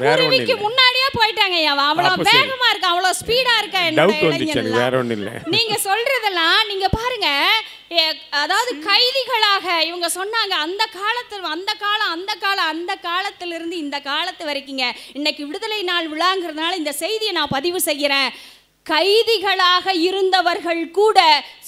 குருவிக்கு முன்னாடியே போயிட்டாங்க. அவ்வளவு வேகமா இருக்கு, அவ்வளவு ஸ்பீடா இருக்கா? டவுட் வந்துச்சு, வேற ஒண்ணு இல்ல. நீங்க சொல்றதெல்லாம் நீங்க பாருங்க. அதாவது கைதிகளாக இவங்க சொன்னாங்க. அந்த காலத்திலிருந்து இந்த காலத்து வரைக்குங்க. இன்னைக்கு விடுதலை நாள் விழாங்கிறதுனால இந்த செய்தியை நான் பதிவு செய்கிறேன். கைதிகளாக இருந்தவர்கள் கூட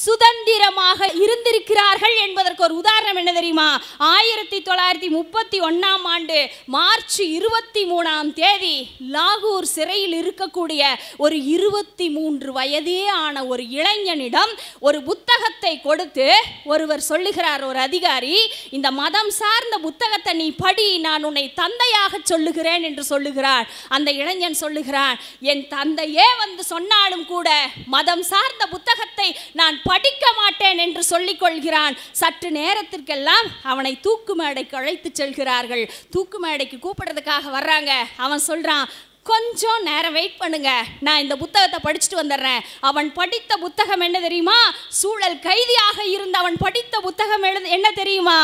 சுதந்திரமாக இருந்திருக்கிறார்கள் என்பதற்கு ஒரு உதாரணம் என்ன தெரியுமா? 1931ஆம் ஆண்டு மார்ச் 23ஆம் தேதி லாகூர் சிறையில் இருக்கக்கூடிய ஒரு 23 வயதே ஆன ஒரு இளைஞனிடம் ஒரு புத்தகத்தை கொடுத்து ஒருவர் சொல்லுகிறார், ஒரு அதிகாரி, இந்த மதம் சார்ந்த புத்தகத்தை நீ படி, நான் உன்னை தந்தையாக சொல்லுகிறேன் என்று சொல்லுகிறார். அந்த இளைஞன் சொல்லுகிறான், என் தந்தையே வந்து சொன்னாலும் கூட மதம் சார்ந்த புத்தகத்தை நான் படிக்க மாட்டேன் என்று சொல்லிக் கொள்கிறான். சற்று நேரத்திற்கெல்லாம் அவனை தூக்கு மேடைக்கு அழைத்து செல்கிறார்கள். தூக்கு மேடைக்கு கூப்பிடுறதுக்காக வர்றாங்க. அவன் சொல்றான், கொஞ்சம் நேரம் வெயிட் பண்ணுங்க, நான் இந்த புத்தகத்தை படிச்சுட்டு வந்துடுறேன். அவன் படித்த புத்தகம் என்ன தெரியுமா? சூழல் கைதியாக இருந்த அவன் படித்த புத்தகம் என்ன தெரியுமா?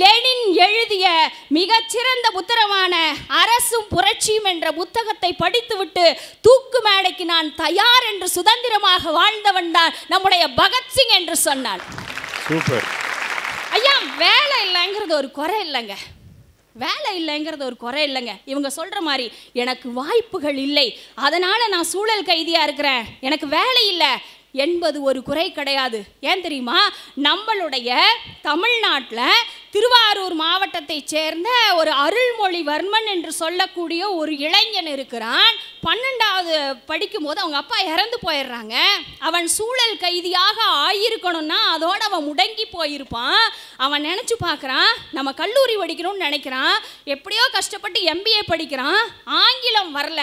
லெனின் எழுதிய மிகச்சிறந்த புத்தகமான அரசும் புரட்சியும் என்ற புத்தகத்தை படித்துவிட்டு தூக்கு மேடைக்கு நான் தயார் என்று சுதந்திரமாக வாழ்ந்தவன் தான் நம்முடைய பகத்சிங் என்று சொன்னான். சூப்பர் ஐயா. வேலை இல்லைங்கிறது ஒரு குறை இல்லைங்க, வேலை இல்லைங்கிறது ஒரு குறை இல்லைங்க. இவங்க சொல்ற மாதிரி எனக்கு வாய்ப்புகள் இல்லை, அதனால நான் சூழல் கைதியா இருக்கிறேன், எனக்கு வேலை இல்லை என்பது ஒரு குறை கிடையாது. ஏன் தெரியுமா? நம்மளுடைய தமிழ்நாட்டில் திருவாரூர் மாவட்டத்தை சேர்ந்த ஒரு அருள்மொழிவர்மன் என்று சொல்லக்கூடிய ஒரு இளைஞன் இருக்கிறான். 12வது படிக்கும் போது அவங்க அப்பா இறந்து போயிடுறாங்க. அவன் சூழல் கைதியாக ஆயிருக்கணும்னா அதோட அவன் முடங்கி போயிருப்பான். அவன் நினச்சி பார்க்குறான், நம்ம கல்லூரி படிக்கணும்னு நினைக்கிறான். எப்படியோ கஷ்டப்பட்டு MBA படிக்கிறான். ஆங்கிலம் வரல,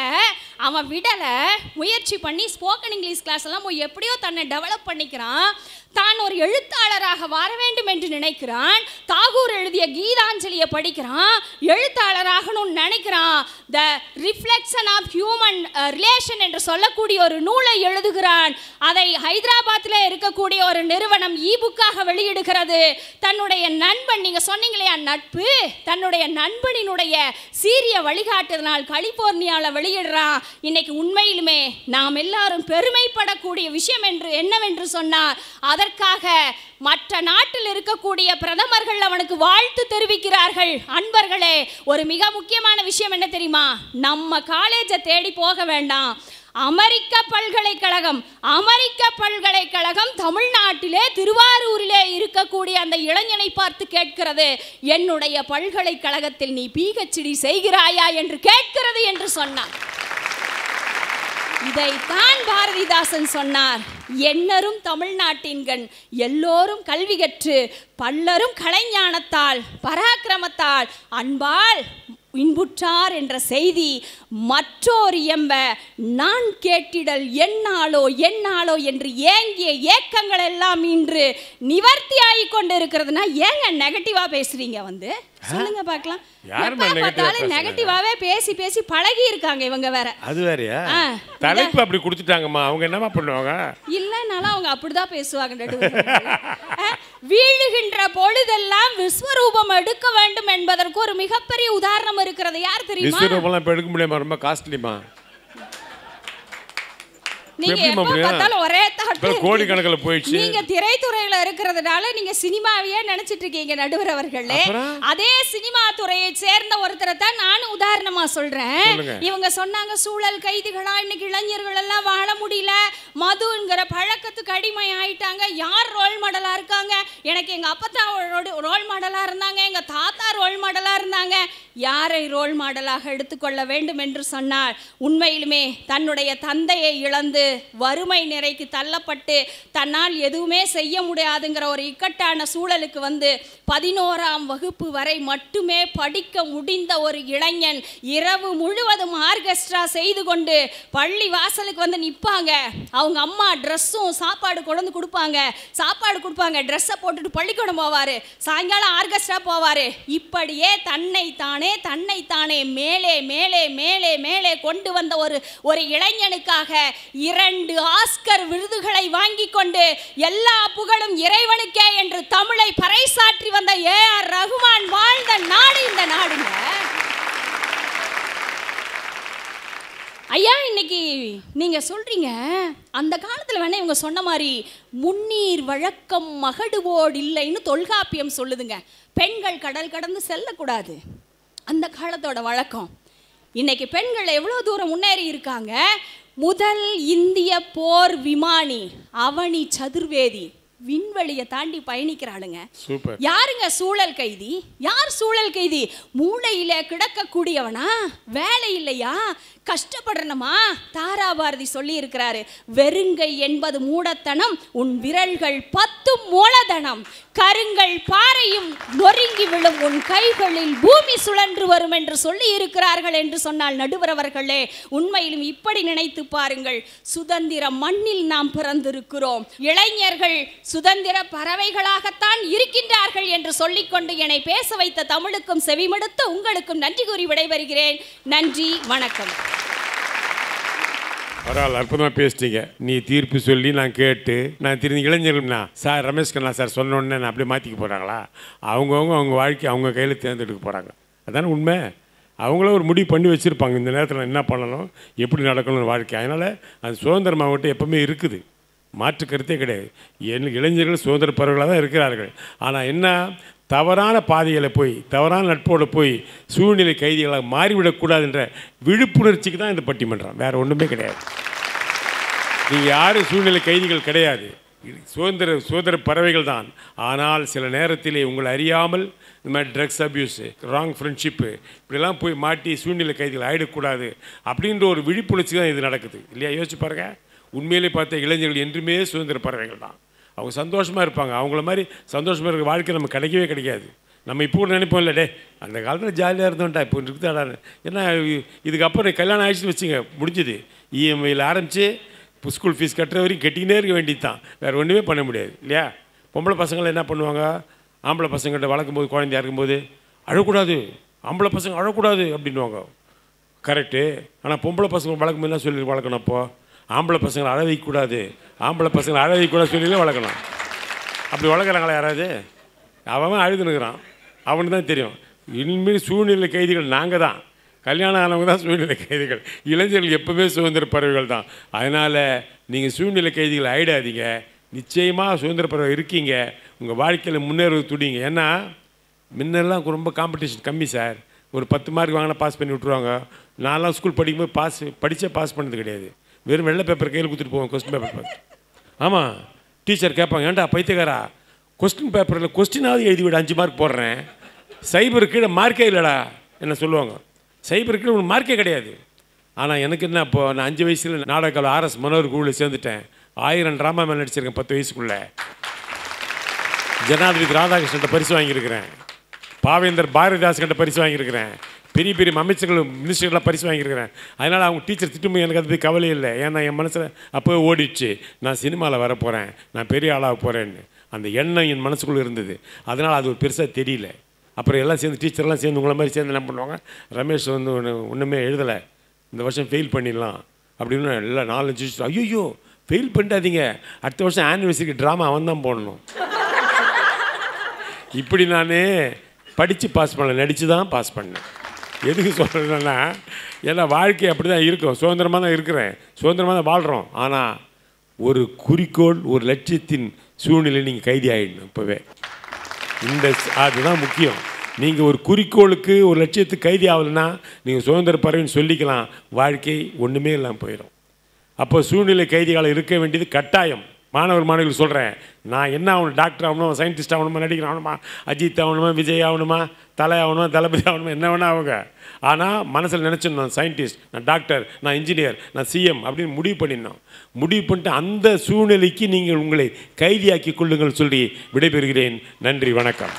அவன் விடலை, முயற்சி பண்ணி ஸ்போக்கன் இங்கிலீஷ் கிளாஸ் எல்லாம் போய் எப்படியோ தன்னை டெவலப் பண்ணிக்கிறான். தான் ஒரு எழுத்தாளராக வர வேண்டும் என்று நினைக்கிறான். தாகூர் எழுதிய கீதாஞ்சலியை படிக்கிறான். எழுத்தாளராகணும்னு நினைக்கிறான். The reflection of human relation என்று சொல்லக்கூடிய ஒரு நூலை எழுதுகிறான். அதை ஹைதராபாத்தில் இருக்கக்கூடிய ஒரு நிறுவனம் புக்காக வெளியிடுகிறது. தன்னுடைய நண்பன், நீங்கள் சொன்னீங்களே நட்பு, தன்னுடைய நண்பனினுடைய சீரிய வழிகாட்டுதனால் கலிபோர்னியாவில் வெளியிடுறான். இன்னைக்கு உண்மையிலுமே நாம் எல்லாரும் பெருமைப்படக்கூடிய விஷயம் என்னவென்று சொன்னார், அதற்காக மற்ற நாட்டில் இருக்கக்கூடிய பிரதமர்கள் அவனுக்கு வாழ்த்து தெரிவிக்கிறார்கள். அன்பர்களே, ஒரு மிக முக்கியமான விஷயம் என்ன தெரியுமா? நம்ம காலேஜை தேடி போக வேண்டாம். அமெரிக்க பல்கலைக்கழகம் தமிழ்நாட்டிலே திருவாரூரிலே இருக்கக்கூடிய அந்த இளைஞனை பார்த்து கேட்கிறது, என்னுடைய பல்கலைக்கழகத்தில் நீ PhD செய்கிறாயா என்று கேட்கிறது என்று சொன்னார். இதைத்தான் பாரதிதாசன் சொன்னார், எண்ணரும் தமிழ்நாட்டின்கண் எல்லோரும் கல்வி கற்று பல்லரும் கலைஞானத்தால் பராக்கிரமத்தால் அன்பால் இன்புற்றார் என்ற செய்தி மற்றோர் எம்ப நான் கேட்டிடல் என்னாலோ என்று ஏங்கிய ஏக்கங்கள் எல்லாம் இன்று நிவர்த்தி ஆகி கொண்டு இருக்கிறதுனா ஏங்க நெகட்டிவா பேசுறீங்க? வந்து சொல்லுங்க பார்க்கலாம். பார்த்தாலும் நெகட்டிவாவே பேசி பேசி பழகி இருக்காங்க இவங்க. வேற அது வேறயா? தலைப்பு அப்படி கொடுத்துட்டாங்கம்மா, அவங்க என்னமா பண்ணுவாங்க? இல்லனாலும் அவங்க அப்படிதான் பேசுவாங்க. வீழுகின்ற பொழுதெல்லாம் விஸ்வரூபம் எடுக்க வேண்டும் என்பதற்கு ஒரு மிகப்பெரிய உதாரணம் இருக்கிறது. யார் தெரியுமா? விஸ்வரூபம்லாம் இப்ப எடுக்க முடியாம, ரொம்ப காஸ்ட்லிமா. நீங்க எப்ப பார்த்தாலும் ஒரே தாட். கோடி கணக்குல போயிடுச்சு. நீங்க திரைத்துறையில இருக்கிறதுனால நீங்க சினிமாவையே நினைச்சிட்டு இருக்கீங்க நடுவர் அவர்களே. அதே சினிமா துறையை சேர்ந்த ஒருத்தரை தான் நானும் உதாரணமா சொல்றேன். இவங்க சொன்னாங்க சூழல் கைதிகளா இன்னைக்கு இளைஞர்கள் எல்லாம் வாழ முடியல, மதுங்கிற பழக்கத்துக்கு அடிமை ஆயிட்டாங்க. யார் ரோல் மாடலா இருக்காங்க? எனக்கு எங்க அப்பத்தா ரோல் மாடலா இருந்தாங்க, எங்க தாத்தா ரோல் மாடலா இருந்தாங்க. யாரை ரோல் மாடலாக எடுத்துக்கொள்ள வேண்டும் என்று சொன்னால், உண்மையிலுமே தன்னுடைய தந்தையை இழந்து வறுமை நிறைக்கு தள்ளப்பட்டு தன்னால் எதுவுமே செய்ய முடியாதுங்கிற ஒரு இக்கட்டான சூழலுக்கு வந்து 11ஆம் வகுப்பு வரை மட்டுமே படிக்க முடிந்த ஒரு இளைஞன் இரவு முழுவதும் ஆர்கெஸ்ட்ரா செய்து கொண்டு பள்ளி வாசலுக்கு வந்து நிற்பாங்க. அவங்க அம்மா ட்ரெஸ்ஸும் சாப்பாடு கொண்டு கொடுப்பாங்க, ட்ரெஸ்ஸை போட்டுட்டு பள்ளிக்கூடம் போவார், சாயங்காலம் ஆர்கெஸ்ட்ரா போவார். இப்படியே தன்னைத்தானே மேலே மேலே மேலே மேலே கொண்டு வந்த ஒரு இளைஞனுக்காக 2 ஆஸ்கர் விருதுகளை வாங்கி கொண்டு எல்லா புகழும் இறைவனுக்கே என்று தமிழை பறைசாற்றி வந்த ஏஆர் ரகுமான் வாழ்ந்த நாடு இந்த நாடுங்க. ஐயா, இன்னைக்கு நீங்க சொல்றீங்க அந்த காலத்துல வேணா இவங்க சொன்ன மாதிரி முன்னீர் வழக்கம் மகடுவோடு இல்லைன்னு தொல்காப்பியம் சொல்லுதுங்க. பெண்கள் கடல் கடந்து செல்லக்கூடாது, அந்த காலத்தோட வழக்கம். இன்னைக்கு பெண்கள் எவ்வளவு தூரம் முன்னேறி இருக்காங்க. முதல் இந்திய போர் விமானி அவனி சதுர்வேதி விண்வெளியை தாண்டி பயணிக்கிறாளுங்க. யாருங்க சூழல் கைதி? யார் சூழல் கைதி? மூளையில கிடக்கக்கூடியவனா? வேலை இல்லையா? கஷ்டப்படணுமா? தாராபாரதி சொல்லி இருக்கிறாரு, வெறுங்கை என்பது மூடத்தனம், உன் விரல்கள் 10 மூலதனம், கருங்கள் பாறையும் நொறுங்கி விழும் உன் கைகளில் பூமி சுழன்று வரும் என்று சொல்லி இருக்கிறார்கள் என்று சொன்னால் நடுவரவர்களே, உண்மையிலும் இப்படி நினைத்து பாருங்கள். சுதந்திர மண்ணில் நாம் பிறந்திருக்கிறோம். இளைஞர்கள் சுதந்திர பறவைகளாகத்தான் இருக்கின்றார்கள் என்று சொல்லிக்கொண்டு என்னை பேச வைத்த தமிழுக்கும் செவிமடுத்து உங்களுக்கும் நன்றி கூறி விடைபெறுகிறேன். நன்றி, வணக்கம். பரவாயில்ல, அற்புதமாக பேசிட்டீங்க. நீ தீர்ப்பு சொல்லி நான் கேட்டு நான் திரும்பி இளைஞர்கள்னா சார் ரமேஷ் கண்ணா சார் சொன்னோன்னே நான் அப்படியே மாற்றிக்க போகிறாங்களா? அவங்க வாழ்க்கை அவங்க கையில் தேர்ந்தெடுக்க போகிறாங்க. அதானே உண்மை. அவங்கள ஒரு முடிவு பண்ணி வச்சுருப்பாங்க, இந்த நேரத்தில் என்ன பண்ணணும், எப்படி நடக்கணும்னு வாழ்க்கை. அதனால் அது சுதந்திரமாகட்டும் எப்பவுமே இருக்குது, மாற்று கருத்தே கிடையாது. இளைஞர்கள் சுதந்திர பறவைகளாக தான் இருக்கிறார்கள். ஆனால் என்ன, தவறான பாதைகளை போய் தவறான நட்போடு போய் சூழ்நிலை கைதிகளாக மாறிவிடக்கூடாதுன்ற விழிப்புணர்ச்சிக்கு தான் இந்த பட்டிமன்றம், வேறு ஒன்றுமே கிடையாது. நீங்கள் யாரும் சூழ்நிலை கைதிகள் கிடையாது, சுதந்திர பறவைகள் தான். ஆனால் சில நேரத்திலே உங்களை அறியாமல் இந்த மாதிரி ட்ரக்ஸ் அப்யூஸு, ராங் ஃப்ரெண்ட்ஷிப்பு இப்படிலாம் போய் மாட்டி சூழ்நிலை கைதிகள் ஆகிடக்கூடாது அப்படின்ற ஒரு விழிப்புணர்ச்சி தான் இது நடக்குது இல்லையா? யோசிச்சு பாருங்கள். உண்மையிலே பார்த்த இளைஞர்கள் என்றுமே சுதந்திர பறவைகள் தான். அவங்க சந்தோஷமாக இருப்பாங்க. அவங்கள மாதிரி சந்தோஷமாக இருக்கிற வாழ்க்கை நம்ம கிடைக்கவே கிடைக்காது. நம்ம இப்போ கூட நினைப்போம் இல்லை, டே அந்த காலத்தில் ஜாலியாக இருந்தோம்டா, இப்போ இருக்குதாடான்னு. ஏன்னா இதுக்கப்புறம் கல்யாணம் ஆகிடுச்சுன்னு வச்சுங்க, முடிஞ்சுது. இஎம்ஐயில் ஆரம்பித்து இப்போ ஸ்கூல் ஃபீஸ் கட்டுற வரைக்கும் கட்டிக்கினே இருக்க வேண்டியது தான், வேறு ஒன்றுமே பண்ண முடியாது இல்லையா? பொம்பளை பசங்களை என்ன பண்ணுவாங்க, ஆம்பளை பசங்கள்கிட்ட வளர்க்கும் போது, குழந்தையாக இருக்கும்போது அழக்கூடாது, ஆம்பளை பசங்க அழக்கூடாது அப்படின்வாங்க. கரெக்டு. ஆனால் பொம்பளை பசங்க வளர்க்கும் போது என்ன சொல்லி வளர்க்கணும்? அப்போது ஆம்பளை பசங்களை அழ வைக்கக்கூடாது, ஆம்பளை பசங்களை அழ வைக்கக்கூடாது சொல்லியே வளர்க்கணும். அப்படி வளர்க்குறாங்களா யாராவது? அவன் அழுதுனுக்கிறான், அவனுக்கு தான் தெரியும். இனிமேல் சூழ்நிலை கைதிகள் நாங்கள் தான், கல்யாணம் ஆனவங்க தான் சூழ்நிலை கைதிகள். இளைஞர்கள் எப்பவுமே சுதந்திர பறவைகள் தான். அதனால் நீங்கள் சூழ்நிலை கைதிகள் ஆகிடாதீங்க. நிச்சயமாக சுதந்திர பறவை இருக்கீங்க, உங்கள் வாழ்க்கையில் முன்னேறது துடிங்க. ஏன்னா முன்னெல்லாம் ரொம்ப காம்படிஷன் கம்மி சார். ஒரு 10 மார்க் வாங்கினா பாஸ் பண்ணி விட்ருவாங்க. நான்லாம் ஸ்கூல் படிக்கும்போது படித்தே பாஸ் பண்ணது கிடையாது. வெறும் வெள்ளை பேப்பர் கையில் கொடுத்துட்டு போவோம், கொஸ்டின் பேப்பர் பார்த்து. ஆமாம், டீச்சர் கேட்பாங்க, ஏன்டா பைத்தியக்காரா கொஸ்டின் பேப்பரில் கொஸ்டினாவது எழுதி விட, 5 மார்க் போடுறேன், சைபர் கீழே மார்க்கே இல்லைடா என்ன சொல்லுவாங்க. சைபர் கீழே ஒரு மார்க்கே கிடையாது. ஆனால் எனக்கு என்ன, இப்போது நான் 5 வயசில் நாடக RS மனோகர் குழுவில் சேர்ந்துட்டேன். 1000 ட்ராமா மேலே நடிச்சிருக்கேன் 10 வயசுக்குள்ளே. ஜனாதிபதி ராதாகிருஷ்ணன் பரிசு வாங்கியிருக்கிறேன், பாவேந்தர் பாரதிதாஸ்கிட்ட பரிசு வாங்கியிருக்கிறேன், பெரிய பெரிய அமைச்சர்கள் மினிஸ்டர்லாம் பரிசு வாங்கியிருக்கிறேன். அதனால் அவங்க டீச்சர் திட்டும்போது எனக்கு அது கவலை இல்லை. ஏன்னா என் மனசில் அப்போ ஓடிடுச்சு, நான் சினிமாவில் வர போகிறேன், நான் பெரிய ஆளாக போகிறேன்னு அந்த எண்ணம் என் மனசுக்குள்ளே இருந்தது. அதனால் அது ஒரு பெருசாக தெரியல. அப்புறம் எல்லாம் சேர்ந்து டீச்சர்லாம் சேர்ந்து உங்களை மாதிரி சேர்ந்து என்ன பண்ணுவாங்க, ரமேஷ் வந்து ஒன்றுமே எழுதலை, இந்த வருஷம் ஃபெயில் பண்ணிடலாம் அப்படின்னு எல்லாம் 4-5 ஐயோ ஃபெயில் பண்ணிட்டாதீங்க, அடுத்த வருஷம் ஆனிவர்சரிக்கு ட்ராமா அவன் தான் போடணும். இப்படி நான் படித்து பாஸ் பண்ணல, நடித்து தான் பாஸ் பண்ணேன். எதுக்கு சொல்கிறேன்னா, ஏன்னா வாழ்க்கை அப்படி தான் இருக்கும். சுதந்திரமாக தான் இருக்கிறேன், சுதந்திரமாக தான் வாழ்கிறோம். ஆனால் ஒரு குறிக்கோள், ஒரு லட்சியத்தின் சூழ்நிலை நீங்கள் கைதி ஆகிடணும் இப்போவே. அதுதான் முக்கியம். நீங்கள் ஒரு குறிக்கோளுக்கு, ஒரு லட்சியத்துக்கு கைதி ஆகலைன்னா நீங்கள் சுதந்திர பறவைன்னு சொல்லிக்கலாம், வாழ்க்கை ஒன்றுமே இல்லாமல் போயிடும். அப்போ சூழ்நிலை கைதிகாலம் இருக்க வேண்டியது கட்டாயம். மாணவர்கள் சொல்கிறேன், நான் என்ன ஆகணும்? டாக்டர் ஆகணுமா, சயின்டிஸ்ட் ஆகணுமா, நடிகர் ஆகணுமா, அஜித் ஆகணுமா, விஜய் ஆகணுமா, தலை ஆகணுமா, தளபதி ஆகணுமா, என்ன வேணா அவங்க. ஆனால் மனசில் நினச்சிடணும், நான் சயின்டிஸ்ட், நான் டாக்டர், நான் இன்ஜினியர், நான் சிஎம் அப்படின்னு முடிவு பண்ணிடணும். முடிவு பண்ணிட்டு அந்த சூழ்நிலைக்கு நீங்கள் உங்களை கைதியாக்கி கொள்ளுங்கள் சொல்லி விடைபெறுகிறேன். நன்றி, வணக்கம்.